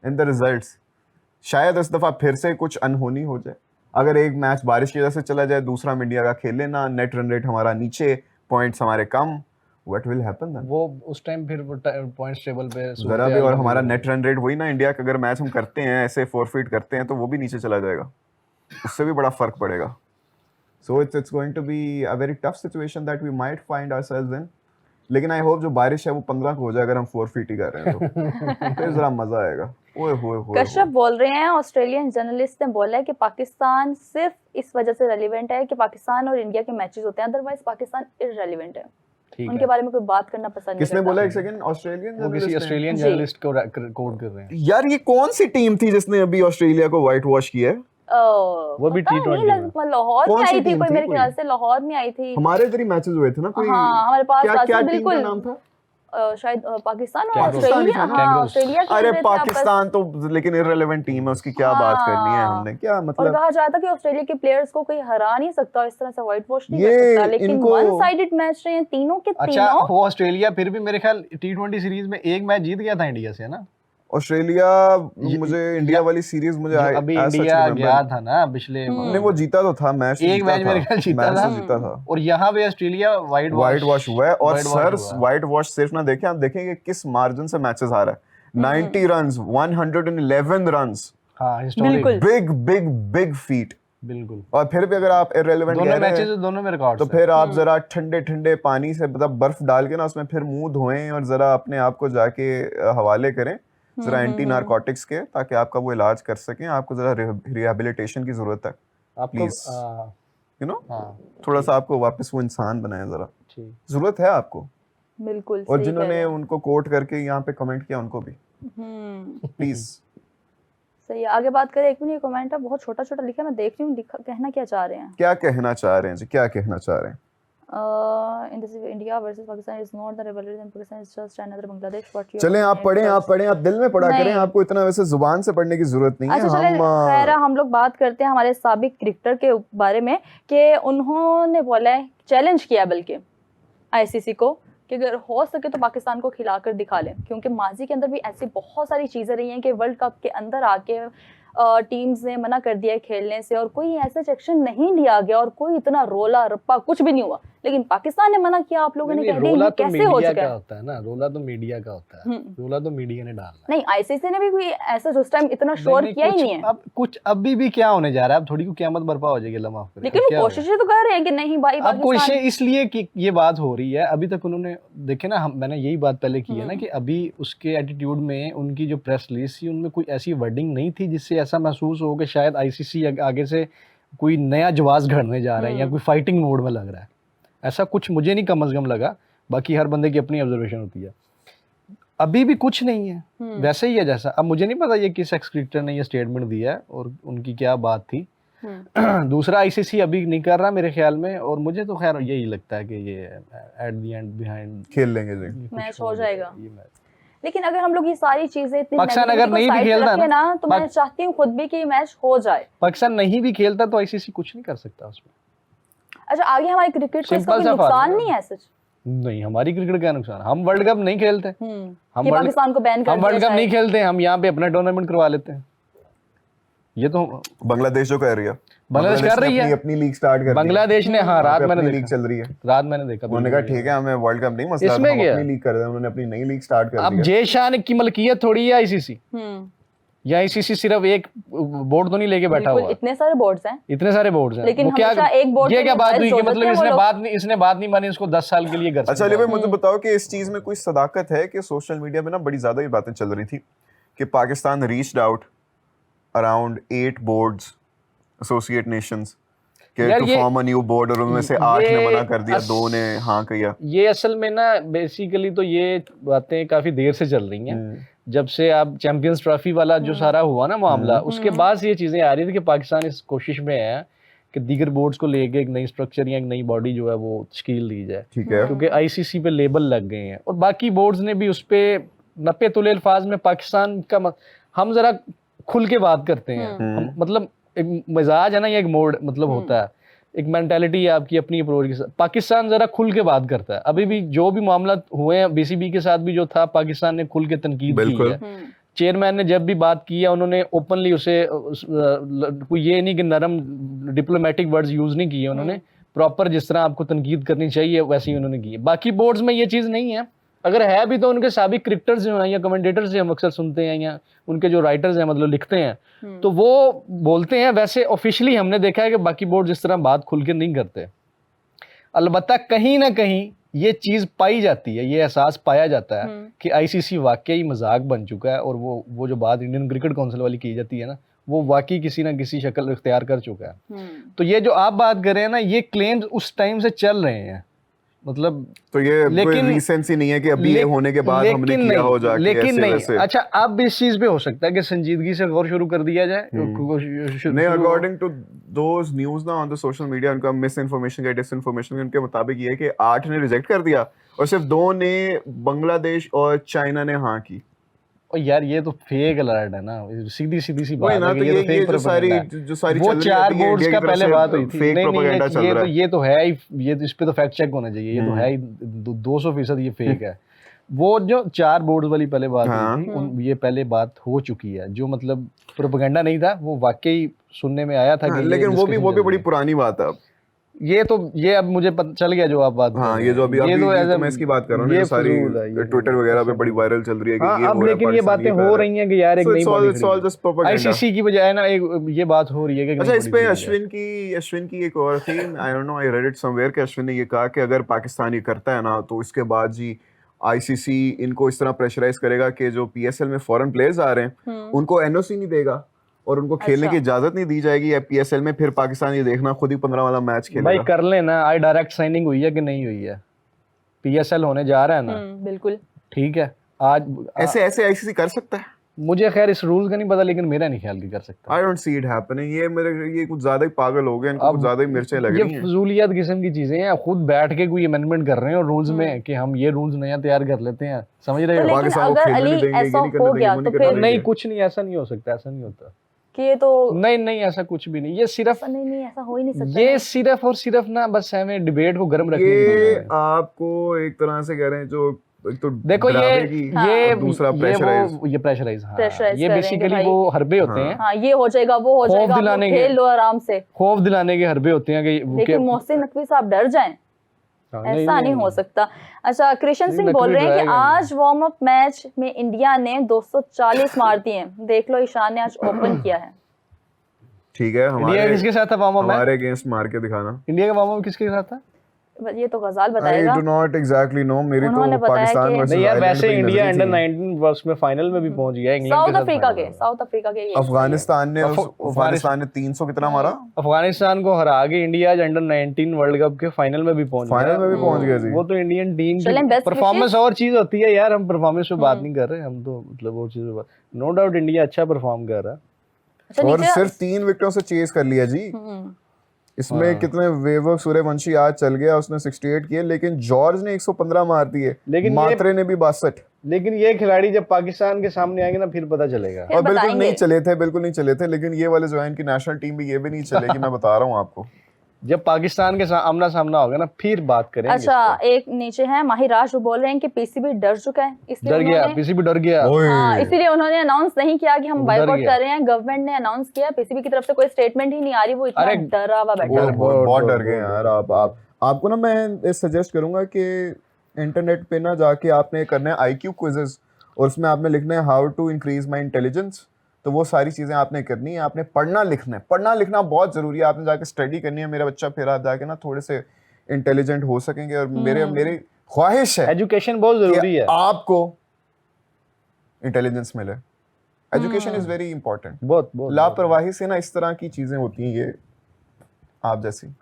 in the results। शायद इस दफा फिर से कुछ अनहोनी हो जाए, अगर एक मैच बारिश की वजह से चला जाए, दूसरा हम इंडिया का खेल लेना, नेट रन रेट हमारा नीचे, पॉइंट्स हमारे कम, व्हाट विल हैपन देन? वो उस टाइम फिर पॉइंट्स टेबल पे जरा भी, और हमारा नेट रन रेट वही ना, इंडिया का अगर मैच हम करते हैं ऐसे फोरफीट करते हैं तो वो भी नीचे चला जाएगा, उससे भी बड़ा फर्क पड़ेगा। So it's going to be a very tough situation that we might find ourselves in। लेकिन आई होप जो बारिश है वो 15 को हो जाए, अगर हम 4 फीट ही कर रहे हैं तो फिर जरा मजा आएगा। ओए होए होए कश्यप बोल रहे हैं, ऑस्ट्रेलियन जर्नलिस्ट ने बोला है कि पाकिस्तान सिर्फ इस वजह से रेलिवेंट है कि पाकिस्तान और इंडिया के मैचेस होते हैं, अदरवाइज पाकिस्तान इररेलेवेंट है। ठीक उनके है। बारे में कोई बात करना पसंद नहीं किसने करता। बोला? एक सेकंड, ऑस्ट्रेलियन वो किसी ऑस्ट्रेलियन जी। जर्नलिस्ट को कोट कर रहे हैं। यार ये कौन सी टीम थी जिसने अभी ऑस्ट्रेलिया को व्हाइट वॉश किया है? वो भी पता नहीं, T20 लाहौर कौन में सी आई थी टीम कोई, थी मेरे कोई? ख्याल से लाहौर में आई थी। हमारे इधर ही मैचेस हुए थे ना कोई? हाँ, हमारे पास क्या क्या टीम का बिल्कुल नाम था? शायद पाकिस्तान और Kangaroos। ऑस्ट्रेलिया। पाकिस्तान ही था ना? हाँ, Kangaroos। ऑस्ट्रेलिया के अरे लिए थे आपस। पाकिस्तान तो लेकिन इररिलेवेंट टीम है, उसकी क्या बात करनी है हमने, क्या और मतलब। कहा जाता कि ऑस्ट्रेलिया के प्लेयर्स को कोई हरा नहीं सकता, इस तरह से व्हाइट वॉश नहीं ये कर सकता, लेकिन इनको- वन साइडेड मैच रहे हैं तीनों के अच्छा, तीनों। वो ऑस्ट्रेलिया फिर भी मेरे ख्याल T20 सीरीज में एक मैच जीत गया था इंडिया से, है ना? ऑस्ट्रेलिया, मुझे इंडिया वाली सीरीज मुझे जो अभी as such इंडिया remember- गया था ना पिछले, नहीं वो जीता तो था मैच, एक मैच मेरे ख्याल जीता था। जीता था। और यहाँ पे ऑस्ट्रेलिया व्हाइट वॉश हुआ है, और white wash सर हुआ है। व्हाइट वॉश सिर्फ ना देखें, आप देखेंगे किस मार्जिन से मैचेस आ रहा है। 90 रन्स, 111 रन्स, हाँ, हिस्टोरिक, बिल्कुल। Big big big feet. बिल्कुल। और फिर भी अगर आप इररिलेवेंट दोनों कह रहे मैचेस हैं दोनों में रिकॉर्ड्स तो फिर आप जरा ठंडे ठंडे पानी से, मतलब बर्फ डाल के ना उसमें फिर मुंह धोएं और जरा अपने आप को जाके हवाले करें जरा एंटी नारकोटिक्स के, ताकि आपका वो इलाज कर सकें। आपको जरा रिहैबिलिटेशन की जरूरत है, आपको please। यू नो, हाँ, थोड़ा सा आपको वापस वो इंसान बनाए, जरा ठीक। जरूरत है आपको। बिल्कुल और सही कह जिन्होंने रहे हैं। उनको कोट करके यहाँ पे कमेंट किया उनको भी प्लीज। सही है, आगे बात करें। एक मिनट, ये कमेंट है बहुत छोटा छोटा लिखा है, मैं देख रही हूँ कहना क्या चाह रहे हैं। क्या कहना चाह रहे हैं जी, क्या कहना चाह रहे हैं? In this India versus Pakistan is not the rivalry then Pakistan is just another Bangladesh. What you चलें आप पढ़ें, आप दिल में पढ़ा नहीं। करें, आपको इतना वैसे जुबान से पढ़ने की जरूरत नहीं है। अच्छा चले, खैर हम लोग बात करते हैं हमारे साबिक क्रिकेटर के बारे में कि उन्होंने बोला है, चैलेंज किया बल्कि आईसीसी को कि अगर हो सके तो पाकिस्तान को खिलाकर दिखा लें, क्योंकि माजी के अंदर भी ऐसी बहुत सारी चीज़ें रही हैं कि वर्ल्ड कप के अंदर आके टीम्स ने मना कर दिया है खेलने से और कोई ऐसा एक्शन नहीं लिया गया और कोई इतना रोला रप्पा कुछ भी नहीं हुआ, लेकिन पाकिस्तान ने मना किया, आप लोगों ने कह दिया रोला ये तो कैसे हो मीडिया चुका का है। होता है ना, रोला तो मीडिया का होता है, रोला तो मीडिया ने डालना है। नहीं, आईसीसी ने भी कोई ऐसा उस टाइम इतना शोर किया ही नहीं है, अब कुछ अभी भी क्या होने जा रहा है, अब थोड़ी को क़यामत बर्पा हो जाएगी, अल्लाह माफ करे। लेकिन वो कोशिशें तो कर रहे हैं कि नहीं भाई अब पाकिस्तान। कोशिशें इसलिए कि ये बात हो रही है, अभी तक उन्होंने देखे ना, मैंने यही बात पहले की है ना कि अभी उसके एटीट्यूड में उनकी जो प्रेस रिलीज थी उनमें कोई ऐसी वर्डिंग नहीं थी जिससे ऐसा महसूस हो कि शायद आईसीसी आगे से कोई नया जवाब घड़ने जा रहा है या कोई फाइटिंग मोड में लग रहा है। ऐसा कुछ मुझे नहीं कम से कम लगा, बाकी हर बंदे की अपनी ऑब्जर्वेशन होती है। अभी भी कुछ नहीं है, वैसे ही है जैसा। अब मुझे नहीं पता ये किस एक्स क्रिकेटर ने ये स्टेटमेंट दिया है और उनकी क्या बात थी। दूसरा आईसीसी अभी नहीं कर रहा मेरे ख्याल में, और मुझे तो खैर यही लगता है कि ये एट द एंड बिहाइंड खेल लेंगे जी, मैच हो जाएगा। लेकिन अगर हम लोग ये सारी चीजें इतनी पाकिस्तान अगर negativity को नहीं भी side पे खेलता रखें ना, तो मैं चाहती हूँ खुद भी कि ये मैच हो जाए। पाकिस्तान नहीं भी खेलता तो आईसीसी कुछ नहीं कर सकता उसमें। अच्छा, आगे हमारी क्रिकेट को इसका Simple कोई सा नुकसान फार्मूला। नहीं है सच? नहीं, हमारी क्रिकेट का नुकसान, हम वर्ल्ड कप नहीं खेलते, कि पाकिस्तान को बैन कर हम वर्ल्ड दिया कप नहीं जाए। खेलते, हम यहाँ पे अपना टूर्नामेंट करवा लेते हैं। ये तो बांग्लादेश जो कर रही है, बांग्लादेश कर ने रही है, अपनी लीग स्टार्ट कर दी है। बांग्लादेश ने, हाँ रात मैंने अपनी लीग देखा, चल रही है, रात मैंने देखा। उन्होंने कहा ठीक है हमें वर्ल्ड कप नहीं मसला, इसमें हम क्या? अपनी लीग कर रहे हैं, उन्होंने अपनी नई लीग स्टार्ट कर दी अब है। जय शान की मलकियत थोड़ी है आईसीसी, या आईसीसी सिर्फ एक बोर्ड तो नहीं लेके बैठा बिल्कुल, हुआ, इतने सारे बोर्ड्स हैं, इतने सारे बोर्ड्स हैं। लेकिन वो क्या, हमेशा एक बोर्ड ये के क्या लिए बात भाई हुई जो कि देते मतलब हैं वो इसने बात नहीं मानी, उसको 10 साल के लिए घर से अच्छा निकाल भाई मुझे बताओ कि इस चीज में कोई सदाकत है कि सोशल मीडिया में ना बड़ी ज्यादा ये बातें चल रही थी कि Pakistan reached out around 8 boards associate Nations के यार टू ये- फॉर्म अ न्यू बोर्ड, और उनमें से 8 ने ये मना कर दिया, अस- 2 ने हाँ किया। ये असल में ना बेसिकली तो ये बातें काफी देर से चल रही हैं, जब से आप चैंपियंस ट्रॉफी वाला जो सारा हुआ ना मामला, उसके बाद से ये चीजें आ रही थी कि पाकिस्तान इस कोशिश में है कि दीगर बोर्ड्स को लेके एक नई स्ट्रक्चर या एक नई बॉडी जो है वो तश्कील दी जाए, ठीक है, क्योंकि आईसीसी पे लेबल लग गए हैं और बाकी बोर्ड्स ने भी उस पे नपे तुले अल्फाज में पाकिस्तान का हम जरा खुल के बात करते हैं, हम मतलब एक मिजाज है ना, ये एक मोड मतलब होता है, एक मेंटालिटी है आपकी अपनी अप्रोच के साथ। पाकिस्तान जरा खुल के बात करता है, अभी भी जो भी मामला हुए हैं बीसीबी के साथ भी जो था, पाकिस्तान ने खुल के तनकीद की बिल्कुल। है। चेयरमैन ने जब भी बात की है उन्होंने ओपनली उसे कोई ये नहीं कि नरम डिप्लोमेटिक वर्ड्स यूज नहीं किए, उन्होंने प्रॉपर जिस तरह आपको तनकीद करनी चाहिए वैसे ही उन्होंने की है। बाकी बोर्ड्स में ये चीज़ नहीं है, अगर है भी तो उनके साबिक क्रिकेटर्स जो हैं या कमेंटेटर्स से हम अक्सर सुनते हैं या उनके जो राइटर्स हैं मतलब लिखते हैं, तो वो बोलते हैं। वैसे ऑफिशियली हमने देखा है कि बाकी बोर्ड जिस तरह बात खुल के नहीं करते। अलबत्ता कहीं ना कहीं ये चीज़ पाई जाती है, ये एहसास पाया जाता है कि आईसीसी वाकई मजाक बन चुका है, और वो जो बात इंडियन क्रिकेट काउंसिल वाली की जाती है ना, वो वाकई किसी ना किसी शक्ल इख्तियार कर चुका है। तो ये जो आप बात कर रहे हैं ना, ये क्लेम्स उस टाइम से चल रहे हैं, मतलब तो ये कोई लेकिन- रीसेंसी नहीं है कि अभी ये होने के बाद हमने लेकिन किया नहीं, हो जाके लेकिन ऐसे नहीं। वैसे। अच्छा, अब इस चीज पे हो सकता है कि संजीदगी से गौर शुरू कर दिया जाए। नहीं, अकॉर्डिंग टू दोज न्यूज ना ऑन द सोशल मीडिया, उनका मिस इन्फॉर्मेशन या डिस इन्फॉर्मेशन उनके मुताबिक ये है कि 8 ने रिजेक्ट कर दिया और सिर्फ 2 ने, बांग्लादेश और चाइना ने हाँ की। और यार ये तो फेक अलर्ट है ना, सीधी सी वही बात ना, है तो कि ये तो ये फेक जो सारी प्रोपेगेंडा है। जो सारी वो चल रही 4 है, ये बोर्ड्स इंडिया का की तरफ पहले से बात हुई थी। फेक नहीं, प्रोपेगेंडा चल रहा है। ये तो है ही, ये तो इस पे तो फैक्ट चेक होना चाहिए, ये तो है ही 200% ये फेक है। वो जो 4 बोर्ड्स वाली पहले बात हुई थी, ये पहले बात हो चुकी है, जो मतलब प्रोपेगेंडा नहीं था, वो वाकई सुनने में आया था। लेकिन वो भी बड़ी पुरानी बात है। ये अब मुझे पता चल गया जो आप बात कर हाँ, रहे ये जो अभी हैं। अभी तो तो मैं इसकी बात कर रहा हूँ, ये सारी ट्विटर वगैरह पे बड़ी वायरल चल रही है कि ये अब हो रहा है, लेकिन ये बातें हो रही हैं कि यार एक नई बॉडी आईसीसी की बजाय ना एक ये बात हो रही है कि अच्छा, इस पे अश्विन की एक और थी, आई don't no, I read it somewhere कि अश्विन ने ये कहा कि अगर पाकिस्तान ये करता है ना, तो इसके बाद जी आईसीसी इनको इस तरह प्रेशराइज करेगा कि जो पीएसएल में फॉरेन प्लेयर्स आ रहे हैं उनको एनओसी नहीं देगा और उनको खेलने की इजाजत नहीं दी जाएगी या पीएसएल में, फिर पाकिस्तान ये देखना खुद ही 15 वाला मैच खेलेगा। भाई कर लेना, आई डायरेक्ट साइनिंग हुई है कि नहीं हुई है, पीएसएल होने जा रहा है ना, बिल्कुल ठीक है। आज ऐसे आईसीसी कर सकता है? मुझे खैर इस रूल का नहीं पता, लेकिन मेरा नहीं ख्याल कि कर सकता। I don't see it happening. ये कुछ ज्यादा ही पागल हो गए, इनको कुछ ज्यादा ही मिर्चें लग रही ये हैं। फजूलियत किस्म की चीजें हैं, खुद बैठ के कोई अमेंडमेंट कर रहे हैं और रूल्स में कि हम ये रूल्स नया तैयार कर लेते हैं, समझ रहे हो? लेकिन पाकिस्तान को अगर खेलने अली नहीं देंगे, ऐसा ये नहीं करने हो देंगे, गया वो तो नहीं करने फिर देंगे। नहीं, कुछ नहीं, ऐसा नहीं हो सकता, ऐसा नहीं होता कि ये तो नहीं ऐसा कुछ भी नहीं, ये सिर्फ नहीं ऐसा हो ही नहीं सकता। ये सिर्फ और सिर्फ ना बस हमें डिबेट को गर्म रखने के लिए ये है। आपको एक तरह से कह रहे हैं, जो एक तो देखो डरावेगी, ये दूसरा प्रेशराइज, ये प्रेशराइज, हाँ, Pressurize ये कर रहे हैं कि बेसिकली भाई- वो हरबे होते हैं, हाँ, ये हो जाएगा, वो हो खौफ जाएगा, आप दिलाने लोग के- खेल लो आराम से। खौफ दिलाने के हरबे होते हैं कि लेकिन मोहसिन नकवी साहब डर जाएं ऐसा नहीं हो सकता। अच्छा, कृष्ण नहीं, सिंह बोल नकली रहे हैं कि ड्रैगन। आज वार्म अप मैच में इंडिया ने 240 मार दिए। देख लो, ईशान ने आज ओपन किया है। ठीक है, इंडिया किसके साथ था वार्म अप मैच? हमारे अगेंस्ट मार के दिखाना। इंडिया का वार्म अप किसके साथ था? ये तो गजाल आई बताएगा। डू नॉट एग्जैक्टली नो, मेरी उन्होंने तो बताया पाकिस्तान कि- वर्सेस नहीं यार, आयरलैंड वैसे पे ही इंडिया नजरी अंडर थी। 19 वर्ष में फाइनल में भी पहुंच गया इंग्लैंड के साउथ साथ अफ्रीका final के में। साउथ अफ्रीका के अफगानिस्तान ने 300 कितना मारा, अफगानिस्तान को हरा के इंडिया आज अंडर 19 वर्ल्ड कप के फाइनल में भी पहुंच गया। फाइनल में भी पहुंच गया जी। वो तो इंडियन टीम चलें, की best परफॉर्मेंस wishes। और चीज होती है यार, हम परफॉर्मेंस पे बात नहीं कर रहे, हम तो मतलब वो चीज पे बात। नो डाउट इंडिया अच्छा परफॉर्म कर रहा है। अच्छा, और नीचे सिर्फ 3 विकेटों से चेस कर लिया जी। इसमें कितने वैभव सूर्यवंशी आज चल गया, उसने 68 किए, लेकिन जॉर्ज ने 115 मार दिए, लेकिन ये- मात्रे ने भी 62। लेकिन ये खिलाड़ी जब पाकिस्तान के सामने आएंगे ना, फिर पता चलेगा। फिर और बिल्कुल बताएंगे। नहीं चले थे, बिल्कुल नहीं चले थे, लेकिन ये वाले जो है इनकी नेशनल टीम भी ये भी नहीं चलेगी, मैं बता रहा हूँ आपको। जब पाकिस्तान के आमना सामना होगा ना, फिर बात करेंगे। अच्छा, एक नीचे है माहिराज, वो बोल रहे हैं कि पीसीबी डर चुका है, इसलिए डर गया, उन्होंने पीसीबी डर गया। हाँ, इसीलिए उन्होंने अनाउंस नहीं किया कि हम डर बायकॉट गया। कर रहे हैं। गवर्नमेंट ने अनाउंस किया, पीसीबी की तरफ से कोई स्टेटमेंट ही नहीं आ रही, वो इतना अरे, डरा हुआ बैठा है। बहुत डर गए यार। आपको ना मैं सजेस्ट करूंगा कि इंटरनेट पे ना जाके आपने करना है IQ क्विजेस, और उसमें आपने लिखना है how to increase my intelligence. तो वो सारी चीजें आपने करनी है, आपने पढ़ना लिखना है, पढ़ना लिखना बहुत जरूरी है, आपने जाके स्टडी करनी है मेरा बच्चा, फिर आप जाके ना थोड़े से इंटेलिजेंट हो सकेंगे। और मेरी ख्वाहिश है एजुकेशन बहुत जरूरी कि है। आपको इंटेलिजेंस मिले। Education is very important. बहुत बहुत लापरवाही से ना इस तरह की चीजें होती हैं, ये आप जैसी।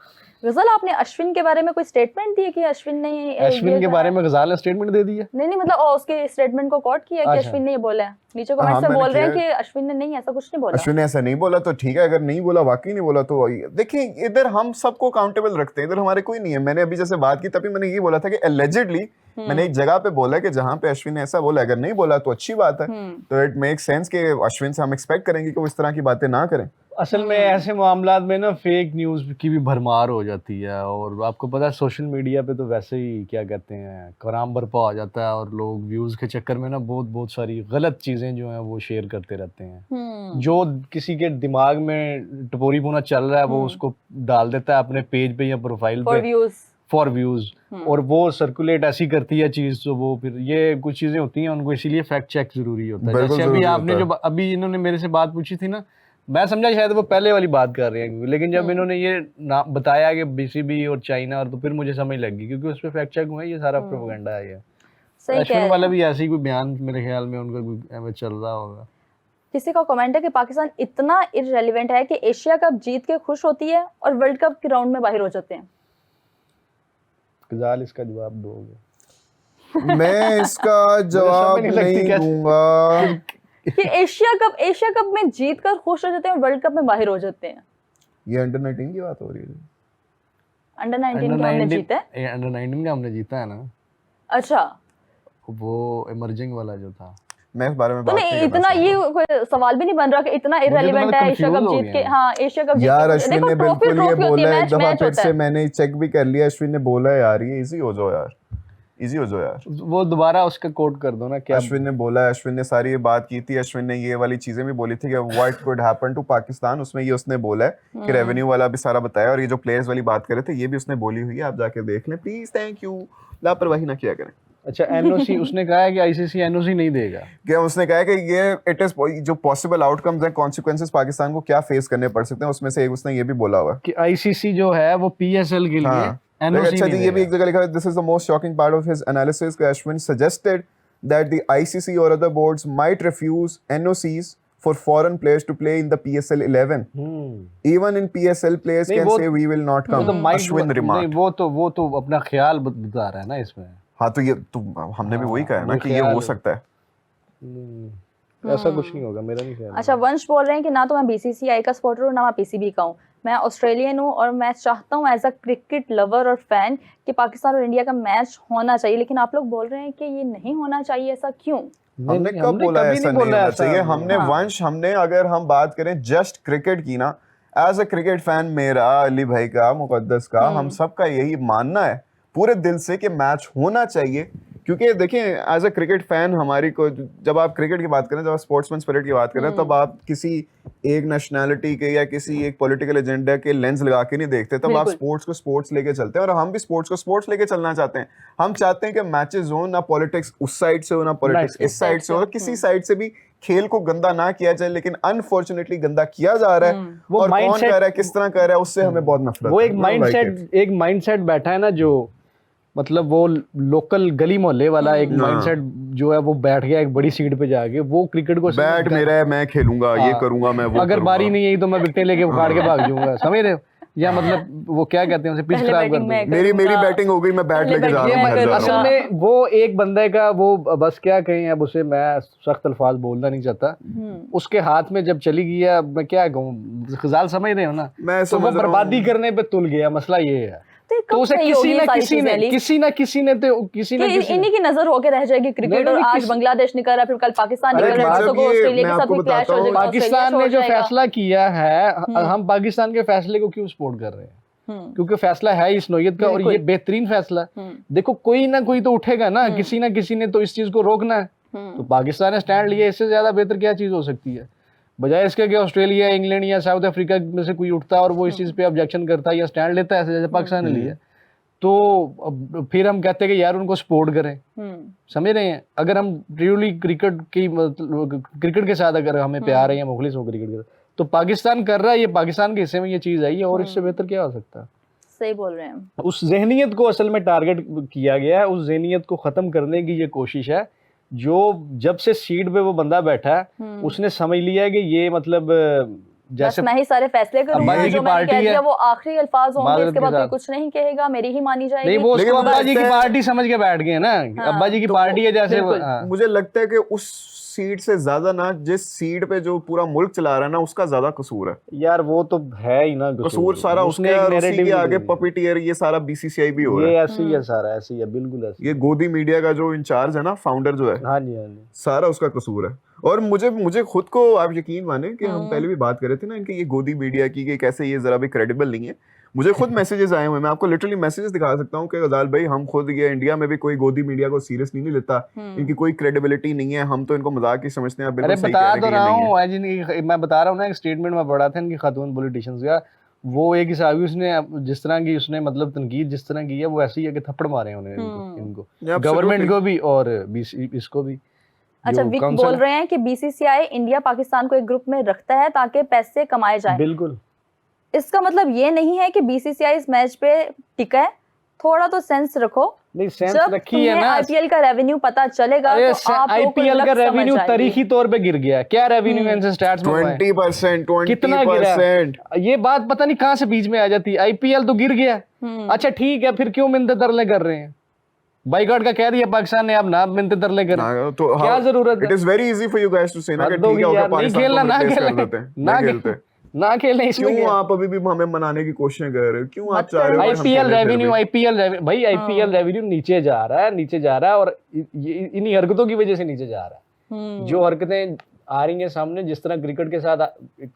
गजल, आपने अश्विन के बारे में कोई स्टेटमेंट दी है कि अश्विन ने अश्विन के बारे में गजाल ने स्टेटमेंट दे दिया। नहीं मतलब उसके स्टेटमेंट को कोट किया कि अच्छा। अश्विन ने ये बोला है। नीचे हाँ, कमेंट से मैंने बोल रहे हैं किया कि अश्विन ने नहीं, ऐसा कुछ नहीं बोला। अश्विन ने ऐसा नहीं बोला तो ठीक है, अगर नहीं बोला, वाकई नहीं बोला तो देखिए इधर हम सबको काउंटेबल रखते हैं, इधर हमारे कोई नहीं है। मैंने अभी जैसे बात की तभी मैंने ये बोला था कि एलिजिडली मैंने एक जगह पे बोला कि जहां पे अश्विन ने ऐसा बोला, अगर नहीं बोला तो अच्छी बात है। तो इट मेक सेंस कि अश्विन से हम एक्सपेक्ट करेंगे कि वो इस तरह की बातें ना करें। असल में ऐसे मामलात में ना फेक न्यूज़ की भी भरमार हो जाती है, और आपको पता है सोशल मीडिया पे तो वैसे ही क्या कहते हैं कराम बरपा हो जाता है, और लोग व्यूज़ के चक्कर में ना बहुत सारी गलत चीज़ें जो हैं वो शेयर करते रहते हैं। जो किसी के दिमाग में टपोरी पुना चल रहा है वो उसको डाल देता है अपने पेज पे या प्रोफाइल पे फॉर व्यूज, और वो सर्कुलेट ऐसी करती है चीज, तो वो फिर ये कुछ चीजें होती हैं उनको इसीलिए फैक्ट चेक जरूरी होता है। जैसे अभी आपने जो अभी इन्होंने मेरे से बात पूछी थी ना, मैं समझा शायद वो पहले वाली बात कर रहे हैं, लेकिन जब इन्होंने ये बताया कि बीसीबी और चाइना, और तो फिर मुझे समझ लगी, क्योंकि उस पर फैक्ट चेक हुआ है, ये सारा प्रोपेगेंडा है। ये अश्विन वाला भी ऐसे ही कोई बयान मेरे ख्याल में उनका चल रहा होगा। किसी का कमेंट है कि पाकिस्तान इतना इररेलेवेंट है कि एशिया कप जीत के खुश होती है और वर्ल्ड कप के राउंड में बाहर हो जाते हैं। गजाल, इसका जवाब दोगे? मैं इसका जवाब नहीं दूंगा कि एशिया कप में जीत कर खुश हो जाते हैं, वर्ल्ड कप में बाहर हो जाते हैं। ये अंडर 19 की बात हो रही है। अंडर 19 का हमने जीता है। अंडर 19 का हमने जीता है ना। अच्छा, वो इमर्जिंग वाला जो था, मैं इस बारे में बात नहीं इतना ये कोई सवाल भी नहीं बन रहा कि इतना इररेलेवेंट है एशिया कप जीत के। हाँ, एशिया कप यार अश्विन ने बिल्कुल ये बोला है, एक दफा फिर से मैंने चेक भी कर लिया, अश्विन ने बोला है यार ये इजी हो जाओ यार, इजी हो जाओ यार। वो दोबारा उसका कोट कर दो ना क्या अश्विन ने बोला है, अश्विन ने सारी ये बात की थी, अश्विन ने ये वाली चीजें भी बोली थी कि what could happen to Pakistan, उसमें ये उसने बोला है कि रेवेन्यू वाला भी सारा बताया, और ये जो प्लेयर्स वाली बात कर रहे थे ये भी उसने बोली हुई है, आप जाके देख लें प्लीज, थैंक यू, लापरवाही ना किया करें। अच्छा, एनओसी उसने कहा है कि आईसीसी एनओसी नहीं देगा क्या? उसने कहा है कि ये इट इज जो पॉसिबल आउटकम्स हैं, कॉन्सिक्वेंसेस पाकिस्तान को क्या फेस करने पड़ सकते हैं, उसमें से एक उसने ये भी बोला हुआ है कि आईसीसी जो है वो पीएसएल के लिए एनओसी अच्छा जी, ये भी एक जगह लिखा है, this is the most shocking part of his analysis, Ashwin suggested that the ICC और other boards might refuse NOCs for foreign players to play in the PSL 11. Even in PSL players can say we will not come. Ashwin remarked. नहीं, वो तो अपना ख्याल बता रहा है ना इसमें। हाँ तो ये तो हमने भी वही कहा है ना कि ये हो सकता है। ऐसा कुछ नहीं होगा, मेरा नहीं ख्याल। अच्छा, वंश बोल रहे हैं कि ना तो मैं बीसीसीआई का सपोर्टर हूँ ना मैं पीसीबी का हूँ, मैं ऑस्ट्रेलियन हूँ और मैं चाहता हूँ एज अ क्रिकेट लवर और फैन कि पाकिस्तान और इंडिया का मैच होना चाहिए, लेकिन आप लोग बोल रहे हैं कि ये नहीं होना चाहिए, ऐसा क्यों? हमने कब बोला ऐसा नहीं होना चाहिए? हमने वंश, हमने अगर हम बात करें जस्ट क्रिकेट की ना, एज अ क्रिकेट फैन मेरा, अली भाई का, मुकद्दस का, हम सबका यही मानना है पूरे दिल से कि मैच होना चाहिए। क्योंकि देखिए एज अ क्रिकेट फैन हमारी को, जब आप क्रिकेट की बात करें, जब आप स्पोर्ट्समैन स्पिरिट की बात करें, तब आप किसी एक नेशनैलिटी के या किसी एक पॉलिटिकल एजेंडा के लेंस लगा के नहीं देखते, तब आप बिल्कुल। स्पोर्ट्स को स्पोर्ट्स लेके चलते हैं, और हम भी स्पोर्ट्स को स्पोर्ट्स लेके चलना चाहते हैं। हम चाहते हैं कि मैचेस हो ना पॉलिटिक्स उस साइड से हो ना पॉलिटिक्स Right. इस साइड से हो, और किसी साइड से भी खेल को गंदा ना किया जाए, लेकिन अनफॉर्चुनेटली गंदा किया जा रहा है। वो और कौन mindset- कर रहा है, किस तरह कर रहा है, उससे हमें बहुत नफरत वो है। एक We don't like माइंडसेट एक माइंडसेट बैठा है ना, जो मतलब वो लोकल गली मोहल्ले वाला एक माइंडसेट जो है वो बैठ गया एक बड़ी सीट पे जाके, वो क्रिकेट को बैट मेरा है, मैं खेलूंगा, ये हाँ। करूंगा, मैं वो अगर करूंगा। बारी नहीं आई तो मैं विकेट लेके उखाड़ के भाग जाऊंगा, समझ रहे हो? या मतलब वो क्या कहते हैं उसे, पिच पहले खराब कर बैटिंग में दूंगा। मेरी बैटिंग हो गई, मैं बैट पहले लेके जा बैटिंग रहा हूँ, में घर जा करूंगा। रहा असल हूँ। में वो एक बंदे का वो बस क्या कहें, अब उसे मैं सख्त अल्फाज बोलना नहीं चाहता, उसके हाथ में जब चली गई है, अब मैं क्या कहूँ, खजाल समझ रहे हो ना, मैं तो वो समझ रहा बर्बादी हूँ। करने पे तुल गया, मसला ये है। तो तो उसे किसी न किसी ने इन्हीं की नजर होके रह जाएगी क्रिकेट, और आज बांग्लादेश निकल रहा है, फिर कल पाकिस्तान अरे निकल रहा है, मतलब परसों को ये ऑस्ट्रेलिया मैं के साथ आपको भी क्लैश बताता हो हूँ, जाएगा, पाकिस्तान ने जो फैसला किया है, हम पाकिस्तान के फैसले को क्यों सपोर्ट कर रहे हैं? क्योंकि फैसला है इस नौयत का, और ये बेहतरीन फैसला। देखो कोई ना कोई तो उठेगा ना, किसी ना किसी ने तो इस चीज को रोकना है। तो पाकिस्तान ने स्टैंड लिया, इससे ज्यादा बेहतर क्या चीज हो सकती है? बजाय इसके कि ऑस्ट्रेलिया, इंग्लैंड या साउथ अफ्रीका में से कोई उठता और वो इस चीज पे ऑब्जेक्शन करता या स्टैंड लेता है, ऐसे जैसे पाकिस्तान ने लिया, तो अब फिर हम कहते हैं कि यार उनको सपोर्ट करें। समझ रहे हैं? अगर हम रियली क्रिकेट की मतलब क्रिकेट के साथ अगर हमें प्यार है या मुखलिस हो क्रिकेट के, तो पाकिस्तान कर रहा है, ये पाकिस्तान के हिस्से में ये चीज आई है, और इससे बेहतर क्या हो सकता है? सही बोल रहे हैं। उस जहनियत को असल में टारगेट किया गया है, उस जहनियत को खत्म करने की ये कोशिश है। जो जब से सीट पे वो बंदा बैठा है, उसने समझ लिया है कि ये मतलब जैसे मैं ही सारे फैसले करूंगा, अब्बाजी की जो मैंने पार्टी कह है, दिया वो आखिरी अल्फाज होंगे, माजरत इसके के बाद कोई साथ। कुछ नहीं कहेगा, मेरी ही मानी जाएगी। नहीं, वो लेकिन उसको मुझे अब्बाजी की लगता है- पार्टी समझ के बैठ गए ना, अब्बाजी की पार्टी है जैसे बिल्कुल। हाँ। मुझे लगता है कि उस सीट से ज्यादा ना, जिस सीट पे जो पूरा मुल्क चला रहा है ना, उसका ज्यादा कसूर है। यार वो तो है ही ना, कसूर सारा उसने उसका एक है, और उसी narrative के ही आगे दे दिया। पपीटियर ये सारा बीसीसीआई भी हो रहा ये है। ऐसे ही है सारा, ऐसे ही है, बिल्कुल ऐसे। ये गोदी मीडिया का जो इंचार्ज है ना, फाउंडर जो है, हाँ जी, हाँ जी। सारा उसका कसूर है। और मुझे खुद को, आप यकीन माने कि हम पहले भी बात कर रहे थे ना इनके, ये गोदी मीडिया की कि कैसे ये जरा भी क्रेडिबल नहीं है। मुझे खुद मैसेजेस आए हुए हैं, मैं आपको लिटरली मैसेजेस दिखा सकता हूँ कि गजाल भाई, हम खुद ये इंडिया में भी कोई गोदी मीडिया को सीरियस नहीं लेता, इनकी कोई क्रेडिबिलिटी नहीं है, हम तो इनको मजाक ही समझते हैं। आप अरे बिल्कुल सही कह बता रहे तो हैं कि रहा ये नहीं है। हूँ आज मैं बता रहा हूँ ना, एक स्टेटमेंट में पढ़ा था इनकी खातून पॉलिटिशियंस का, वो एक हिसाबी उसने जिस तरह की उसने मतलब तनकीद जिस तरह की है, वो ऐसी है कि थप्पड़ मारे हैं उन्होंने इनको Yeah, गवर्नमेंट absolutely. को भी और इसको भी। अच्छा, जो विक council- बोल रहे हैं कि बीसीसीआई इंडिया पाकिस्तान को एक ग्रुप में रखता है ताकि पैसे कमाए जाए। बिल्कुल। इसका मतलब ये नहीं है कि बीसीसीआई इस मैच पे टिका है, थोड़ा तो सेंस रखो। नहीं, सेंस जब रखी है ना। आईपीएल का रेवेन्यू पता चलेगा अरे तो आप लोगों को आईपीएल का लग समझ रेवेन्यू आएगी। तारीखी तौर पे गिर गया। क्या रेवेन्यू इनसे स्टैट्स में हुआ है? 20%, कितना गिरा? 20%। ये बात पता नहीं कहां से बीच में आ जाती है। आईपीएल तो गिर गया, अच्छा ठीक है, फिर क्यों मिन्नत तरले कर रहे हैं? बाइकआउट का कह दिया पाकिस्तान ने, आप ना मिन्नत तरले करें, तो क्या जरूरत है? It is very easy for you guys to say ना कि हद होगी ठीक है, यार, ओके, नहीं पाकिस्तान खेलना, को ना रिप्लेस कर खेलें, देते हैं, ना नहीं खेलते। ना खेलें इसमें क्यों क्या? आप अभी भी हमें मनाने की कोशिशें कर रहे हो? क्यों आप मत चाह रहे हो कि हम आईपीएल खेलें फिर रेवेन्यू, भी? भाई आईपीएल रेवेन्यू नीचे जा रहा है, नीचे जा रहा है, और इन्हीं हरकतों की वजह से नीचे जा रहा है। जो हरकतें आ रही हैं सामने, जिस तरह क्रिकेट के साथ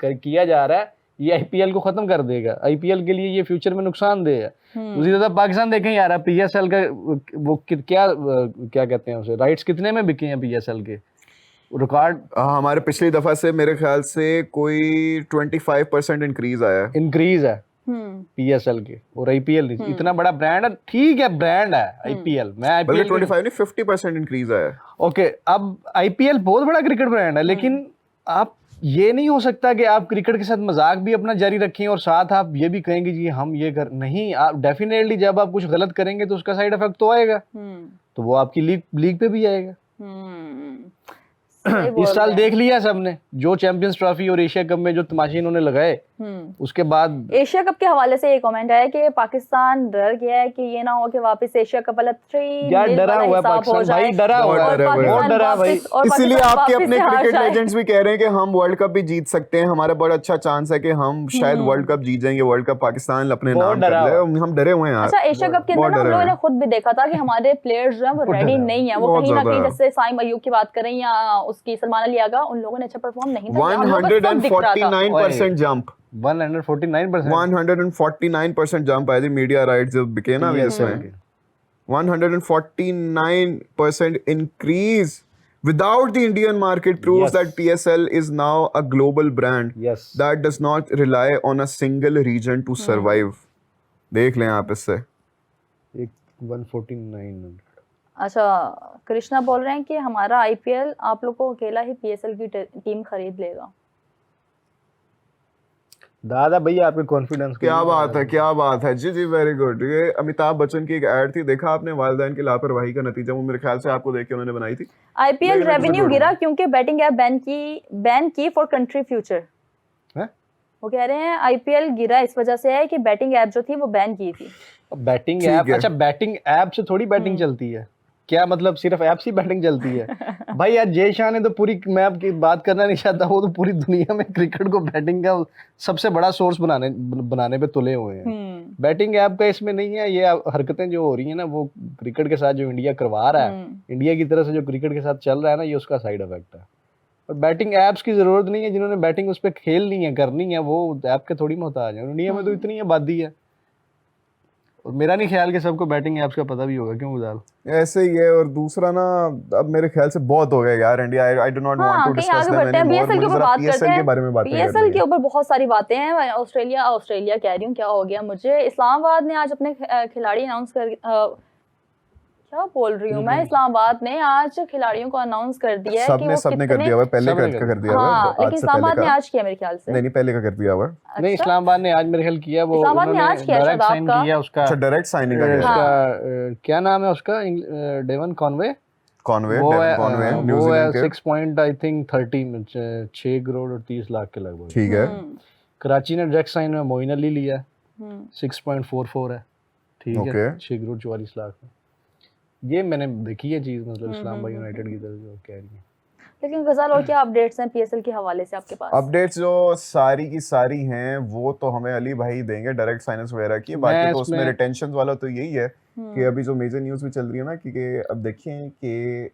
किया जा रहा है, ये आईपीएल को खत्म कर देगा। आईपीएल के लिए ये फ्यूचर में नुकसानदेह है। उसी तरह पाकिस्तान देखें यार, पीएसएल का वो क्या कहते हैं उसे, राइट्स कितने में बिके हैं पीएसएल के रिकॉर्ड? हमारे पिछली दफा से मेरे ख्याल से कोई 25% इंक्रीज आया है। इंक्रीज है पीएसएल के, और आईपीएल इतना बड़ा ब्रांड है, ठीक है ब्रांड है आईपीएल, मैं बल्कि आईपीएल 25 नहीं, 50% इंक्रीज आया है। ओके, अब आईपीएल बहुत बड़ा क्रिकेट ब्रांड है, लेकिन आप ये नहीं हो सकता कि आप क्रिकेट के साथ मजाक भी अपना जारी रखें और साथ आप ये भी कहेंगे जी हम ये कर नहीं। आप डेफिनेटली जब आप कुछ गलत करेंगे तो उसका साइड इफेक्ट तो आएगा, तो वो आपकी लीग पे भी आएगा। इस साल देख लिया सबने, जो चैंपियंस ट्रॉफी और एशिया कप में जो तमाशे इन्होंने लगाए, उसके बाद एशिया कप के हवाले से ये कमेंट आया कि पाकिस्तान डर गया है कि ये ना हो कि वापस एशिया कप वाला 3 यार डरा हुआ है पाकिस्तान भाई, डरा हुआ है, बहुत डरा भाई। इसीलिए आपके अपने क्रिकेट लेजेंड्स भी कह रहे हैं कि हम वर्ल्ड कप भी जीत सकते हैं, हमारा बड़ा अच्छा चांस है कि हम शायद वर्ल्ड कप जीत जाएंगे, वर्ल्ड कप पाकिस्तान अपने नाम कर ले। हम डरे हुए हैं यार। अच्छा, एशिया कप के अंदर ना हम लोगों ने खुद भी देखा था कि हमारे प्लेयर्स जो हैं वो रेडी नहीं है, वो कहीं ना कहीं, जैसे साइम अयूब की बात करें या उसकी सलमान अली आगा, उन लोगों ने अच्छा परफॉर्म नहीं किया। 149% जंप, 149% जंप आई थी मीडिया राइट्स जब बिके ना, इसमें 149% increase Without the Indian market proves Yes. that PSL is now a global brand yes that does not rely on a single region to survive. देख लें आप इससे. एक 149 अच्छा, कृष्णा बोल रहे हैं कि हमारा आईपीएल आप लोग को अकेला ही पीएसएल की टीम खरीद लेगा। दादा भैया आपके कॉन्फिडेंस क्या बात है, क्या बात है जी जी, वेरी गुड। ये अमिताभ बच्चन की एक ऐड थी, देखा आपने, वालिदैन की लापरवाही का नतीजा, वो मेरे ख्याल से आपको देख के उन्होंने बनाई थी। आईपीएल लेकिन मैं रेवेन्यू तुम्हें गिरा जोड़ूंगा। क्योंकि बैटिंग ऐप बैन की फॉर कंट्री फ्यूचर। हैं? वो कह रहे हैं आईपीएल गिरा इस वजह से है कि बैटिंग ऐप जो थी वो बैन की थी। बैटिंग ठीक ऐप, है। अच्छा बैटिंग ऐप से थोड़ी बैटिंग चलती है क्या? मतलब सिर्फ ऐप से बैटिंग चलती है? भाई यार जय शाह ने तो पूरी, मैं आपकी बात करना नहीं चाहता, वो तो पूरी दुनिया में क्रिकेट को बैटिंग का सबसे बड़ा सोर्स बनाने पे तुले हुए हैं। बैटिंग ऐप का इसमें नहीं है। ये हरकतें जो हो रही है ना, वो क्रिकेट के साथ जो इंडिया करवा रहा है, इंडिया की तरफ से जो क्रिकेट के साथ चल रहा है ना, ये उसका साइड इफेक्ट है। और बैटिंग ऐप्स की जरूरत नहीं है। जिन्होंने बैटिंग उस पर खेलनी है, करनी है, वो ऐप के थोड़ी मोहताज है। इंडिया में तो इतनी आबादी है, और मेरा नहीं ख्याल कि सबको बैटिंग ऐप्स का पता भी होगा। क्यों गुजाल? ऐसे ही है। और दूसरा ना, अब मेरे ख्याल से बहुत हो गया यार India. I do not want to कहीं डिस्कस आगे देम बढ़ते हैं, एनीमोर। बीएसएल के मुझे ऊपर जरा बात करते पीएसएल के हैं। बारे में बातें पीएसएल करनी के है। ऊपर बहुत सारी बातें हैं। ऑस्ट्रेलिया कह रही हूँ, क्या हो गया मुझे। इस्लामाबाद ने आज अपने खिलाड़ी अनाउंस कर क्या बोल रही हूँ मैं, इस्लामाबाद ने आज खिलाड़ियों को अनाउंस कर दिया है कि सबने वो कर दिया हुआ है, पहले सबने कर दिया हुआ है। हाँ, आज लेकिन से पहले इस्लामाबाद ने का आज किया मेरे ख्याल से। नहीं, पहले का कर दिया हुआ है। नहीं, अच्छा? इस्लामाबाद ने आज मेरे ख्याल किया। वो इस्लामाबाद ने आज किया डायरेक्ट शादाब साइन का। किया उसका। अच्छा, डायरेक्ट साइनिंग का उसका किया। क्या नाम है उसका? Devon Conway. कॉनवे, वो है डेवन कॉनवे, वो है न्यूजीलैंड के। 6 पॉइंट आई थिंक 30 6 करोड़ और 30 लाख के लगभग। ठीक है। कराची ने डायरेक्ट साइन में मोइन अली लिया, 6.44 है। ठीक है, Okay. 6 करोड़ 44 लाख में। ये मैंने देखी है चीज, मतलब इस्लामाबाद यूनाइटेड की तरफ जो कह रही है। लेकिन गजाल, और क्या अपडेट्स हैं पीएसएल के हवाले से आपके पास? अपडेट्स जो सारी की सारी हैं वो तो हमें अली भाई देंगे, डायरेक्ट साइनेंस वगैरह की। बाकी तो उसमें रिटेंशन वाला तो यही है कि अभी जो मेजर न्यूज़ भी चल रही है ना, कि अब देखिए कि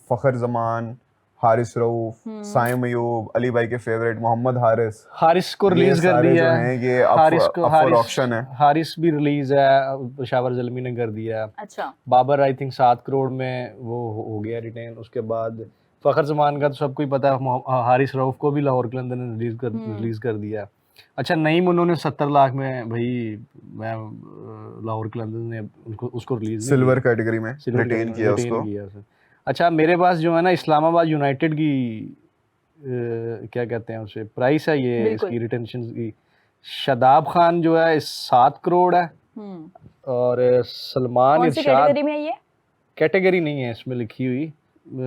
फ़खर जमान, हारिस रऊफ, साइम अयूब, अली भाई के फेवरेट मोहम्मद हारिस को ये रिलीज कर सारे दिया जो है। हैं, ये हारिस ऑक्शन है। हारिस भी रिलीज है, पेशावर जलमी ने कर दिया है। अच्छा, बाबर आई थिंक 7 करोड़ में वो हो गया रिटेन। उसके बाद फ़खर जमान का तो सबको ही पता है, हारिस रऊफ को भी लाहौर कलंदर ने रिलीज कर दिया। अच्छा, नईम उन्होंने 70 लाख में, भाई मैं लाहौर कलंदर ने उसको रिलीज सिल्वर कैटेगरी में रिटेन किया उसको। अच्छा, मेरे पास जो है ना इस्लामाबाद यूनाइटेड की क्या कहते हैं उसे, प्राइस है ये इसकी रिटेंशन की। शादाब खान जो है 7 करोड़ है, और सलमान कौन सी इरशाद कैटेगरी में है ये? कैटेगरी नहीं है इसमें लिखी हुई,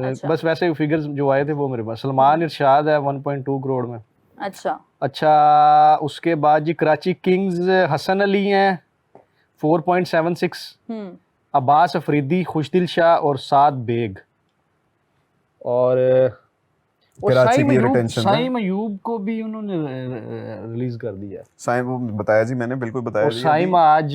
अच्छा। बस वैसे फिगर्स जो आए थे वो मेरे पास। सलमान इरशाद है 1.2 करोड़ में। अच्छा, उसके बाद जी कराची किंग्स हसन अली हैं 4.76, अब्बास अफरीदी, खुशदिल शाह और साद बेग। और कराची की रिटेंशन साइम अयूब को भी उन्होंने रिलीज कर दिया। साइम, वो बताया जी मैंने, बिल्कुल बताया और जी। साइम आज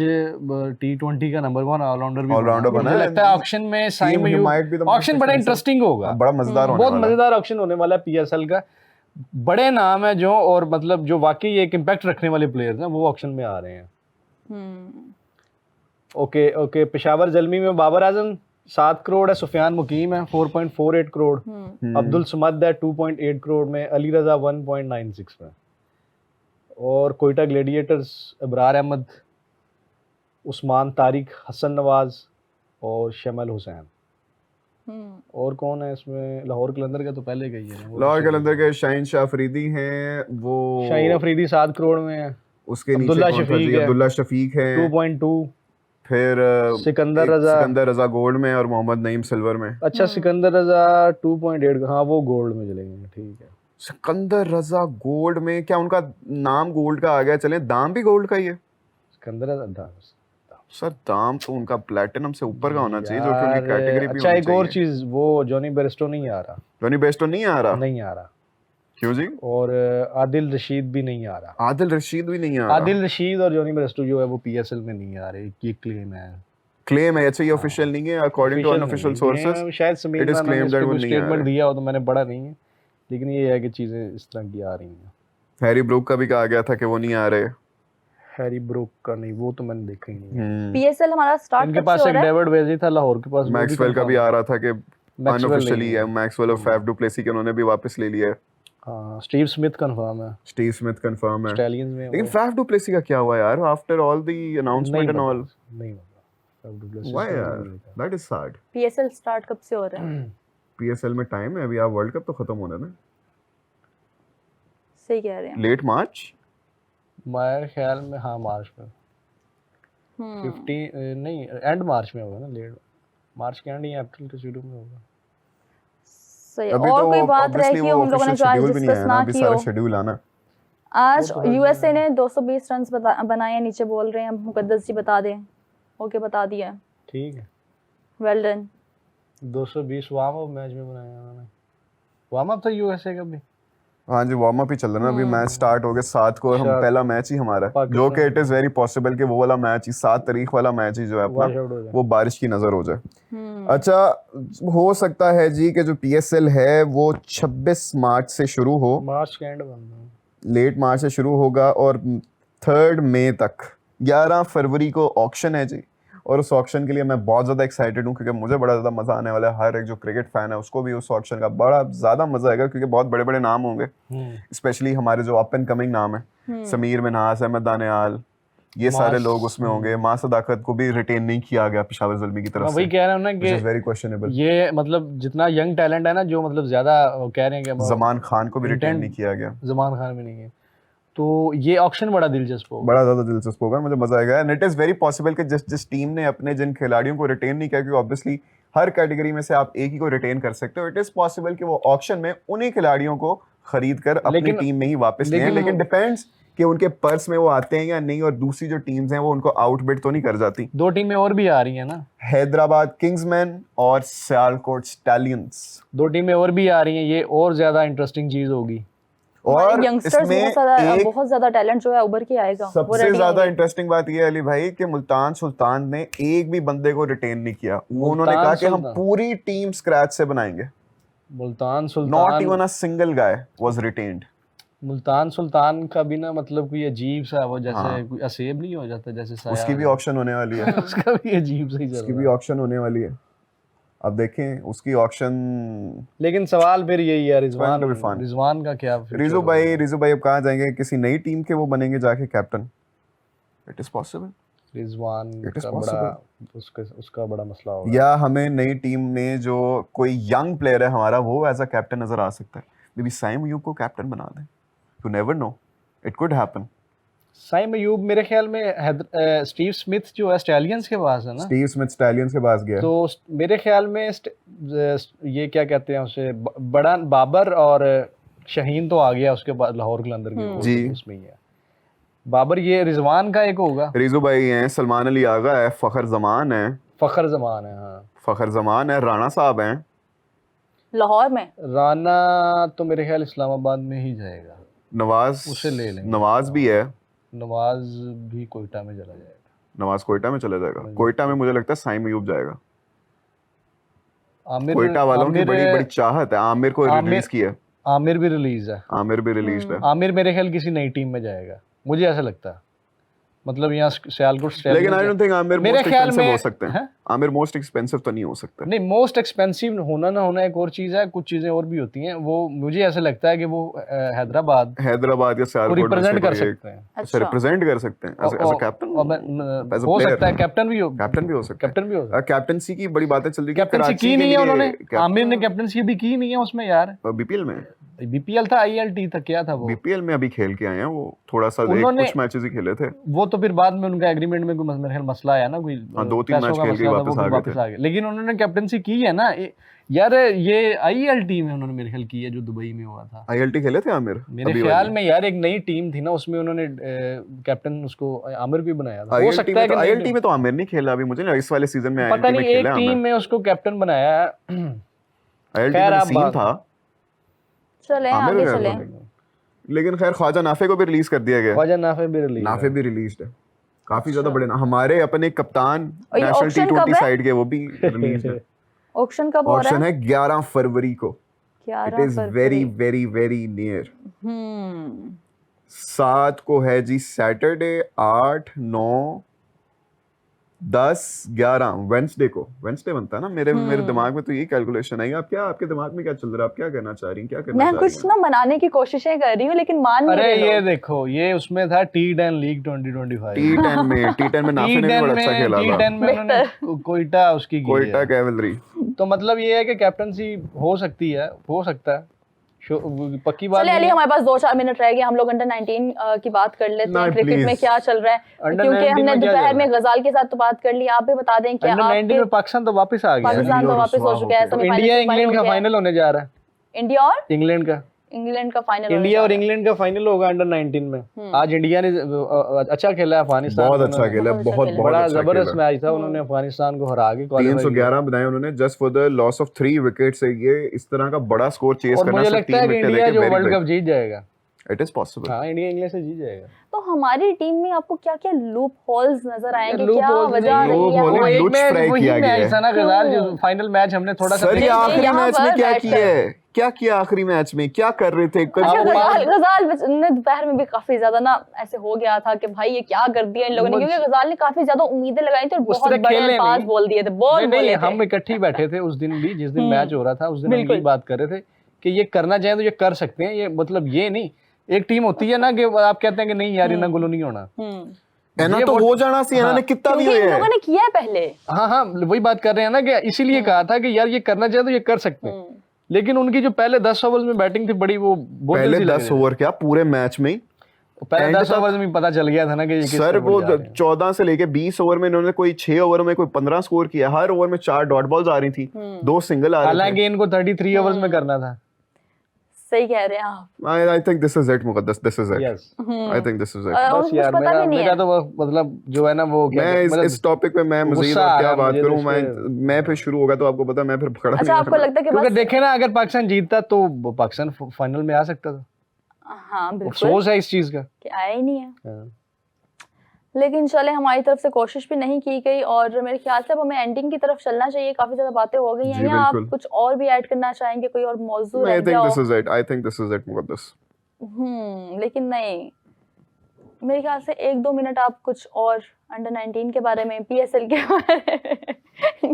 T20 का नंबर 1 ऑलराउंडर बना है। मुझे लगता है ऑक्शन में साइम अयूब, ऑक्शन बड़ा इंटरेस्टिंग होगा, बड़ा मजेदार होने बहुत वाला है। मजेदार ऑक्शन होने वाला है पीएसएल का। बड़े नाम है जो, और मतलब जो वाकई एक इम्पैक्ट रखने वाले प्लेयर्स हैं, वो ऑक्शन में आ रहे हैं। ओके, पेशावर जलमी में बाबर आजम 7 करोड़ है, सुफियान मुकीम है 4.48 करोड़, अब्दुल समद है 2.8 करोड़ में, अली रजा 1.96 में, और कोयटा ग्लेडिएटर्स अबरार अहमद, उस्मान तारिक, हसन नवाज और शमल हुसैन। और कौन है इसमें? लाहौर कलंदर का तो पहले का ही है। लाहौर कलंदर के शाहीन शाह अफरीदी हैं, वो शाहीन अफरीदी 7 करोड़ में है। उसके नीचे अब्दुल्ला शफीक है 2.2, फिर सिकंदर रजा गोल्ड में, और मोहम्मद नईम सिल्वर में। अच्छा, सिकंदर रजा 2.8, हाँ वो गोल्ड में चलेंगे। ठीक है, सिकंदर रजा गोल्ड में, क्या उनका नाम गोल्ड का आ गया? चले, दाम भी गोल्ड का ही है सिकंदर रजा सर। दाम तो उनका प्लैटिनम से ऊपर का होना चाहिए, जो कि उनकी कैटेगरी भी अच्छा, होनी एक और चाहिए। चीज, वो जॉनी बेस्टो नहीं आ रहा। जॉनी बेस्टो नहीं आ रहा? क्यों जी? और आदिल रशीद भी नहीं आ रहा। आदिल रशीद भी नहीं आ रहा? आदिल रशीद और जॉनी बेस्टो जो है वो पीएसएल में नहीं आ रहे, ये क्लेम है। अच्छा, ये ऑफिशियल नहीं है, अकॉर्डिंग टू अनऑफिशियल सोर्सेस। शायद समीर It is ने claimed that वो नहीं आ स्टेटमेंट रहे। दिया हो तो मैंने पढ़ा नहीं है, लेकिन ये है कि चीजें इस तरह की आ रही हैं। हैरी ब्रूक का भी कहा गया था कि वो नहीं आ रहे। हैरी ब्रूक का नहीं, वो तो मैंने देखा ही नहीं। पीएसएल हमारा स्टार्ट इनके पास एक डेविड वेजी था लाहौर के पास, मैक्सवेल का भी आ रहा था कि मैक्सवेल अनऑफिशियली नहीं है मैक्सवेल और फैफ डुप्लेसी के उन्होंने भी वापस ले लिया है। हाँ, स्टीव स्मिथ कंफर्म है, स्टीव स्मिथ कंफर्म है, स्टैलियंस में लेकिन वो फैफ डुप्लेसी का क्या हुआ यार आफ्टर ऑल द नहीं अनाउंसमेंट एंड पता, ऑल? नहीं पता। फैफ डुप्लेसिस व्हाई का यार, नहीं पता। That is sad. PSL start कब से हो रहा है? पीएसएल में टाइम है अभी, आप वर्ल्ड कप तो खत्म होना है ना, सही कह रहे हैं। Late March. मेरे ख्याल में हाँ मार्च में, हम्म 15 नहीं एंड मार्च में होगा ना, लेट मार्च के एंड या अप्रैल के शुरू में होगा। सही है। अभी और तो कोई बात ऑब्वियसली रह गई वो हम लोगों ने ऑफिशियल जो आज शेड्यूल भी नहीं डिस्कस आया ना, ना अभी की सारा हो। शेड्यूल आना। आज वो तो है यूएसए ने 220 रन बनाए हैं, नीचे बोल रहे हैं, मुकद्दस जी बता दें। ओके बता दिया, ठीक है, well done. 220 warm up match में बनाया उन्होंने, वार्म अप था यूएसए का भी। हाँ जी, वार्म अप ही चल रहा है ना, अभी मैच स्टार्ट हो गया 7 को, हम 7 पहला मैच ही हमारा है, जो पाकिस्तान कि इट इज वेरी पॉसिबल कि वो वाला मैच ही 7 तारीख वाला मैच ही जो है वॉश अपना आउट हो जाए। वो बारिश की नजर हो जाए। अच्छा, हो सकता है जी कि जो पीएसएल है वो 26 मार्च से शुरू हो, मार्च के एंड बंद, लेट मार्च से शुरू होगा और 3 मई तक। 11 फरवरी को ऑक्शन है जी, और उस ऑक्शन के लिए मैं बहुत ज़्यादा एक्साइटेड हूँ, क्योंकि मुझे बड़ा ज़्यादा मज़ा आने वाला है। हर एक जो क्रिकेट फैन है उसको भी उस ऑक्शन का बड़ा ज़्यादा मज़ा आएगा, क्योंकि बहुत बड़े बड़े नाम होंगे, स्पेशली हमारे जो अप एंड कमिंग नाम है, समीर मिन्हास, अहमद दानियाल, ये सारे लोग उसमें होंगे। मां सदाकत को भी रिटेन नहीं किया गया पेशावर ज़ुल्मी की मैं तरफ वही से, कह रहा हूँ ना which is कि very questionable। ये मतलब जितना यंग टैलेंट है ना, जो मतलब ज्यादा कह रहे हैं कि जमान खान को भी रिटेन नहीं किया गया, जमान खान भी नहीं है, तो ये ऑक्शन बड़ा दिलचस्प होगा, बड़ा ज्यादा दिलचस्प होगा, मुझे मजा आएगा। And it is very possible कि जिस टीम ने अपने जिन खिलाड़ियों को रिटेन नहीं किया, क्योंकि ऑब्वियसली हर कैटेगरी में से आप एक ही को रिटेन कर सकते हो, इट इज पॉसिबल कि वो ऑक्शन में उन्हीं खिलाड़ियों को खरीद कर अपनी लेकिन- टीम में ही वापस लें, लेकिन डिपेंड्स कि उनके पर्स में वो आते हैं या नहीं, और दूसरी जो टीम्स हैं वो उनको आउटबिड तो नहीं कर जाती। 2 टीमें और भी आ रही हैं ना, हैदराबाद किंग्समैन और सियालकोट स्टैलियंस, 2 टीमें और भी आ रही हैं, ये और ज्यादा इंटरेस्टिंग चीज होगी। और यंगस्टर्स इसमें बहुत ज्यादा टैलेंट जो है उभर के आएगा, वो सबसे ready ज्यादा होंगे। इंटरेस्टिंग बात यह है अली भाई कि मुल्तान सुल्तान ने एक भी बंदे को रिटेन नहीं किया। वो उन्होंने मुल्तान कहा कि हम सुल्तान। पूरी टीम स्क्रैच से बनाएंगे, Multan not Sultan, even a single guy was retained. Multan Sultan का भी ना मतलब कोई अजीब सा, वो जैसे हाँ। कोई असेब नहीं हो जाता जैसे साया उसकी भी आ ऑक्शन होने वाली है, जाए। उसका भी अजीब सा ही चल उसकी रहा भी है। ऑक्शन होने वाली है, अब देखें उसकी ऑक्शन। लेकिन सवाल फिर यही है, going to be fun. Rizwan का क्या future रिजू होगा? भाई अब कहाँ जाएंगे, किसी नई टीम के वो बनेंगे जाके captain, it is possible. Rizwan It is का बड़ा उसका बड़ा मसला होगा। या हमें नई टीम में जो कोई यंग प्लेयर है हमारा वो एज अ कैप्टन नजर आ सकता है, मे बी साइम अयूब को कैप्टन बना दें, you never know, it could happen. Saim Ayub मेरे ख्याल में स्टीव स्मिथ जो है स्टैलियंस के पास है ना, स्टीव स्मिथ स्टैलियंस के पास गया, तो मेरे ख्याल में ये क्या कहते हैं उसे, बड़ा बाबर और शाहीन तो आ गया उसके बाद लाहौर कलंदर के जी। उसमें ही है। बाबर ये रिजवान का एक होगा, रिजू भाई हैं, सलमान अली आगा है, फखर जमान है, फखर जमान है, हाँ फखर जमान है, राणा साहब हैं, लाहौर में राना तो मेरे ख्याल इस्लामाबाद में ही जाएगा, नवाज, उसे ले लेंगे। नवाज भी है, नवाज भी कोयटा में चला जाएगा, नवाज कोयटा में चला जाएगा। कोयटा में मुझे लगता है साइम अयूब जाएगा, आमिर कोयटा वालों की बड़ी बड़ी चाहत है, आमिर को रिलीज किया, आमिर भी रिलीज है, आमिर भी रिलीज है, आमिर मेरे ख्याल किसी नई टीम में जाएगा, मुझे ऐसा लगता है, मतलब यहाँ सियालकोट लेकिन आई डोंट थिंक आमिर मेरे मोस्ट ख्याल एक्सपेंसिव में हो सकते हैं, आमिर मोस्ट एक्सपेंसिव तो नहीं हो सकता। नहीं, मोस्ट एक्सपेंसिव होना ना होना एक और चीज है, कुछ चीजें और भी होती हैं, वो मुझे ऐसा लगता है कि वो हैदराबाद हैदराबाद या को सियालकोट में रिप्रेजेंट से कर कोई एक- सकते हैं, अच्छा रिप्रेजेंट कर सकते हैं as a captain, as a हो player. सकता है कैप्टन भी हो, कैप्टन भी हो सकता है। कैप्टन भी हो सकता है। कैप्टनसी की बड़ी बातें चल रही है, कैप्टनसी की नहीं है उन्होंने, आमिर ने कैप्टनसी भी की नहीं है उसमें यार, बीपीएल में, बीपीएल था आईएलटी था, क्या था वो, बीपीएल में अभी खेल के आए हैं वो, थोड़ा सा उन्होंने- कुछ मैचेस ही खेले थे, वो तो फिर बाद में उनका एग्रीमेंट में कोई मेरे ख्याल मसला आया ना, कोई हाँ, 2-3 पैसों मैच का खेल के मसला था, वो वापस फिर आ गए वापस थे। आ गए, लेकिन उन्होंने कैप्टनसी की है ना यार, ये आईएलटी में उन्होंने मेरे ख्याल की है जो दुबई में हुआ था, आईएलटी खेले थे आमिर मेरे अभी ख्याल वाली? में यार एक नई टीम थी ना, उसमें उन्होंने कैप्टन उसको आमिर भी बनाया था, हो आईएलटी सकता है कि आईएलटी में तो आमिर नहीं खेला अभी, मुझे नहीं इस वाले सीजन में पता आईएलटी में नहीं, एक खेला टीम आमिर, में उसको कैप्टन बनाया है। आईएलटी खैर में आप सीन बात- था, चले आमिर आगे गया चले। था। लेकिन खैर ख्वाजा नाफे को भी रिलीज कर दिया गया, ख्वाजा नाफे भी रिलीज नाफे भी रिलीज है, काफी ज्यादा अच्छा। बड़े हमारे अपने कप्तान और ये नेशनल auction T20 कब है? साइड के वो भी रिलीज है। ऑक्शन कब हो रहा ऑप्शन है? है 11 फरवरी को, it 11 is very very very near. Hmm 7 को है जी सैटरडे, 8, 9, 10-11 वेंसडे बनता है ना, मेरे दिमाग में तो ये कैलकुलेशन आई। आप क्या, आपके दिमाग में क्या चल रहा है, आप क्या कहना चाह रही हैं, क्या करना मैं चाह कुछ रही हैं? ना मनाने की कोशिशें कर रही हूँ लेकिन मान नहीं अरे रहे ये लोग। देखो, ये उसमें था T10 लीग 2025। T10 में नाफे ने भी बड़ा अच्छा खेला था, T10 में उन्होंने कोयटा उसकी की कोयटा है। कैवलरी। तो मतलब ये है कि कैप्टनसी हो सकती है, हो सकता है, पक्की बात चलिए नहीं अली, है। हमारे पास 2-4 मिनट रह गए, हम लोग अंडर 19 की बात कर लेते हैं। नहीं, क्रिकेट में please। क्या चल रहा है, अंडर क्योंकि 19 हमने में क्या दोपहर चल में रहा है? गजाल के साथ तो बात कर ली। आप भी बता दें कि अंडर 19 आपके में पाकिस्तान तो वापस आ गया है। पाकिस्तान तो वापस हो चुका है, तो सेमीफाइनल इंडिया से फाइनल इंग्लैंड हो का गया है। फाइनल होने जा रहा है। इंडिया और इंग्लैंड का फाइनल होने इंडिया जा और रहा है। इंग्लैंड का फाइनल होगा अंडर 19 में। आज इंडिया ने अच्छा खेला है, अफगानिस्तान बहुत को अच्छा उन्होंने- खेला, बहुत अच्छा बहुत खेला। बहुत बड़ा अच्छा जबरदस्त खेला। मैच था, उन्होंने अफगानिस्तान को हरा के क्वालीफाई 311 बनाए उन्होंने just for the loss of 3 wicket से। ये इस तरह का बड़ा स्कोर चेस और करना मुझे सिर्फ लगता है 3 कि विकेट इंडिया लेके जो वेरी वर्ल्ड बिग। कप जीत जाएगा। It is possible. हाँ, इंडिया इंग्लैंड से जीत जाएगा। तो हमारी टीम में आपको क्या क्या लूप होल्स नजर आएंगे, loop क्या holes वजह नहीं, रही loop है hole हमारी- नहीं, लुच फ्राई किया गया है। था ना गजाल, क्यों? जो फाइनल मैच हमने थोड़ा सा सर ये देखिए, आखिरी यहाँ मैच पर में क्या बैठकर- किया है, क्या किया आखिरी मैच में, क्या कर रहे थे? अच्छा, आप- गजाल ने दोपहर में भी काफी ज्यादा ना ऐसे हो गया था कि भाई ये क्या कर दिया इन लोगों ने, क्योंकि गजाल ने काफी ज्यादा उम्मीदें लगाई थी और उस बहुत तरह बड़े खेले अल्फाज नहीं। बोल दिए थे, बहुत नहीं, बोले हम थे। इकट्ठे ही बैठे थे उस दिन भी, जिस दिन मैच हो रहा था, उस दिन हम बिल्कुल। यही बात कर रहे थे कि ये करना चाहें तो ये कर सकते हैं। ये मतलब ये नहीं, एक टीम होती है ना कि आप कहते हैं कि नहीं यार इन्हें गोलो नहीं होना। एना ये तो वो- हो जाना सी, एना हाँ। ने कितना भी क्योंकि इन हुए लोगों है। ने किया है पहले। हाँ, वही बात कर रहे हैं ना कि इसीलिए कहा था कि यार ये करना चाहे तो ये कर सकते हैं। लेकिन उनकी जो पहले 10 ओवर में बैटिंग थी बड़ी, वो बोतल पहले सी लग 10 रही ओवर क्या पूरे मैच में ही। थी। पहले end 10 तक- ओवर में पता चल गया था ना कि ये किस सर तरफ वो जा रहे हैं। 14 से लेके 20 ओवर में इन्होंने कोई 6 ओवर में कोई 15 स्कोर किया। हर ओवर में 4 डॉट बॉल्स आ रही थी, 2 सिंगल आ रहे थे। हालांकि इनको 33 ओवर्स में करना था। सही कह रहे हैं आप। I think this is it, मुकद्दस, this is it. Yes, I think this is it. और बस कुछ यार पता भी नहीं मेरा है। तो मतलब जो है ना वो क्या मैं मतलब इस टॉपिक पे मैं मजीद गुस्सा और आ क्या रहा है बात मुझे तो करूं। इस मैं फिर शुरू होगा तो आपको पता, मैं फिर पकड़ा अच्छा, आपको लगता है कि क्योंकि बस देखे ना, अगर पाकिस्तान जीतता तो पाकिस्तान फाइनल में आ सकता था। हाँ बिल्कुल अफसोस है इस चीज का। कि आया ही नहीं है। हाँ। लेकिन चले, हमारी तरफ से कोशिश भी नहीं की गई और मेरे ख्याल से अब हमें एंडिंग की तरफ चलना चाहिए। काफी ज्यादा बातें हो गई हैं, जी, या आप बिल्कुल। कुछ और भी ऐड करना चाहेंगे, कोई और मौजूद I रह think गया this हो? is it. I think this is it, मुकद्दस। लेकिन नहीं, मेरे ख्याल से 1-2 मिनट आप कुछ और अंडर 19 के बारे में, PSL के बारे में,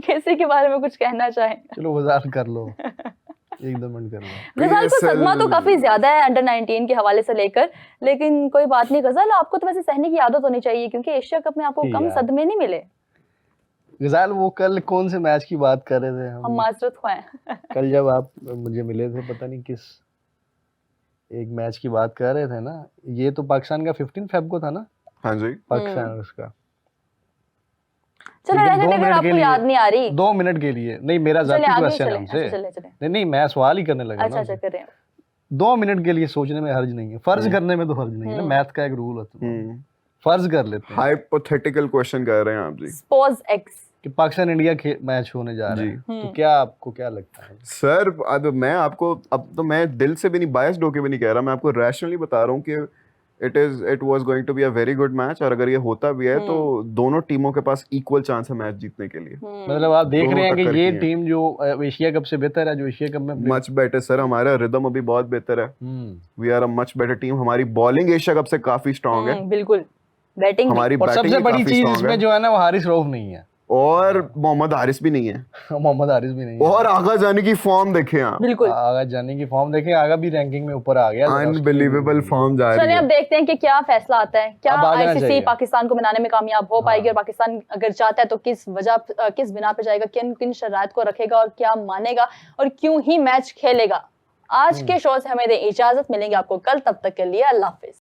किसी के बारे में कुछ कहना चाहें। चलो गुजार कर लो, 1-2 मिनट कर लो। गजाल को PSL सदमा तो काफी ज्यादा है अंडर 19 के हवाले से लेकर, लेकिन कोई बात नहीं गजाल, आपको तो वैसे सहने की आदत होनी चाहिए, क्योंकि एशिया कप में आपको कम यार। सदमे नहीं मिले। गजाल वो कल कौन से मैच की बात कर रहे थे हम माजरत ख्वाह। कल जब आप मुझे मिले थे, पता नहीं किस एक मैच की बात कर रहे थे ना, ये तो पाकिस्तान का 15 फेब को था ना, हाँ जी। पाकिस्तान उसका। चलो लेकिन रहने 2 दें, अगर मिनट के आपको लिए- याद नहीं आ रही। 2 मिनट के लिए नहीं, मेरा चले जाती आगे क्वेश्चन है चले, हमसे। अच्छा चले चले। नहीं, मैं सवाल ही करने लगा अच्छा ना। करें। 2 मिनट के लिए सोचने में हर्ज नहीं है, फर्ज करने में तो हर्ज नहीं है ना, मैथ का एक रूल होता है, फर्ज कर लेते हैं हाइपोथेटिकल क्वेश्चन कर रहे हैं आप जी। Suppose x. कि पाकिस्तान इंडिया मैच होने जा रहा जी। है, तो क्या आपको क्या लगता है? सर अब मैं आपको, अब तो मैं दिल से भी नहीं, बायस्ड होके भी नहीं कह रहा, मैं आपको रैशनली बता रहा हूँ कि it was going to be a very good match. और अगर ये होता भी है तो दोनों टीमों के पास इक्वल चांस है मैच जीतने के लिए। मतलब आप देख दोनों रहे हैं कि टक्कर ये की हैं। टीम जो एशिया कप से बेहतर है, जो एशिया कप में मच बेटर सर, हमारा रिदम अभी बहुत बेहतर है। We are a much better team. हमारी बॉलिंग एशिया कप से काफी स्ट्रांग है। बिल्कुल, बैटिंग हमारी और बैटिंग सबसे भी बड़ी काफी चीज स्ट्रांग इसमें है। जो है ना, वो हारिस रऊफ नहीं है, और मोहम्मद हारिस भी नहीं है, मोहम्मद हारिस भी नहीं है। और आगा जाने की फॉर्म देखें आप, बिल्कुल। आगा जाने की फॉर्म देखें, आगा भी रैंकिंग में ऊपर आ गया। अनबिलीवेबल फॉर्म जा रही चलिए अब है। देखते हैं कि क्या फैसला आता है, क्या अब आ जाना ICC चाहिए। पाकिस्तान को बनाने में कामयाब हो पाएगी, और पाकिस्तान अगर चाहता है तो किस बिना पे जाएगा, किन किन शराइत को रखेगा और क्या मानेगा, और क्यों ही मैच खेलेगा। आज के शो से हमें दे इजाजत, मिलेंगे आपको कल, तब तक के लिए अल्लाह हाफिज।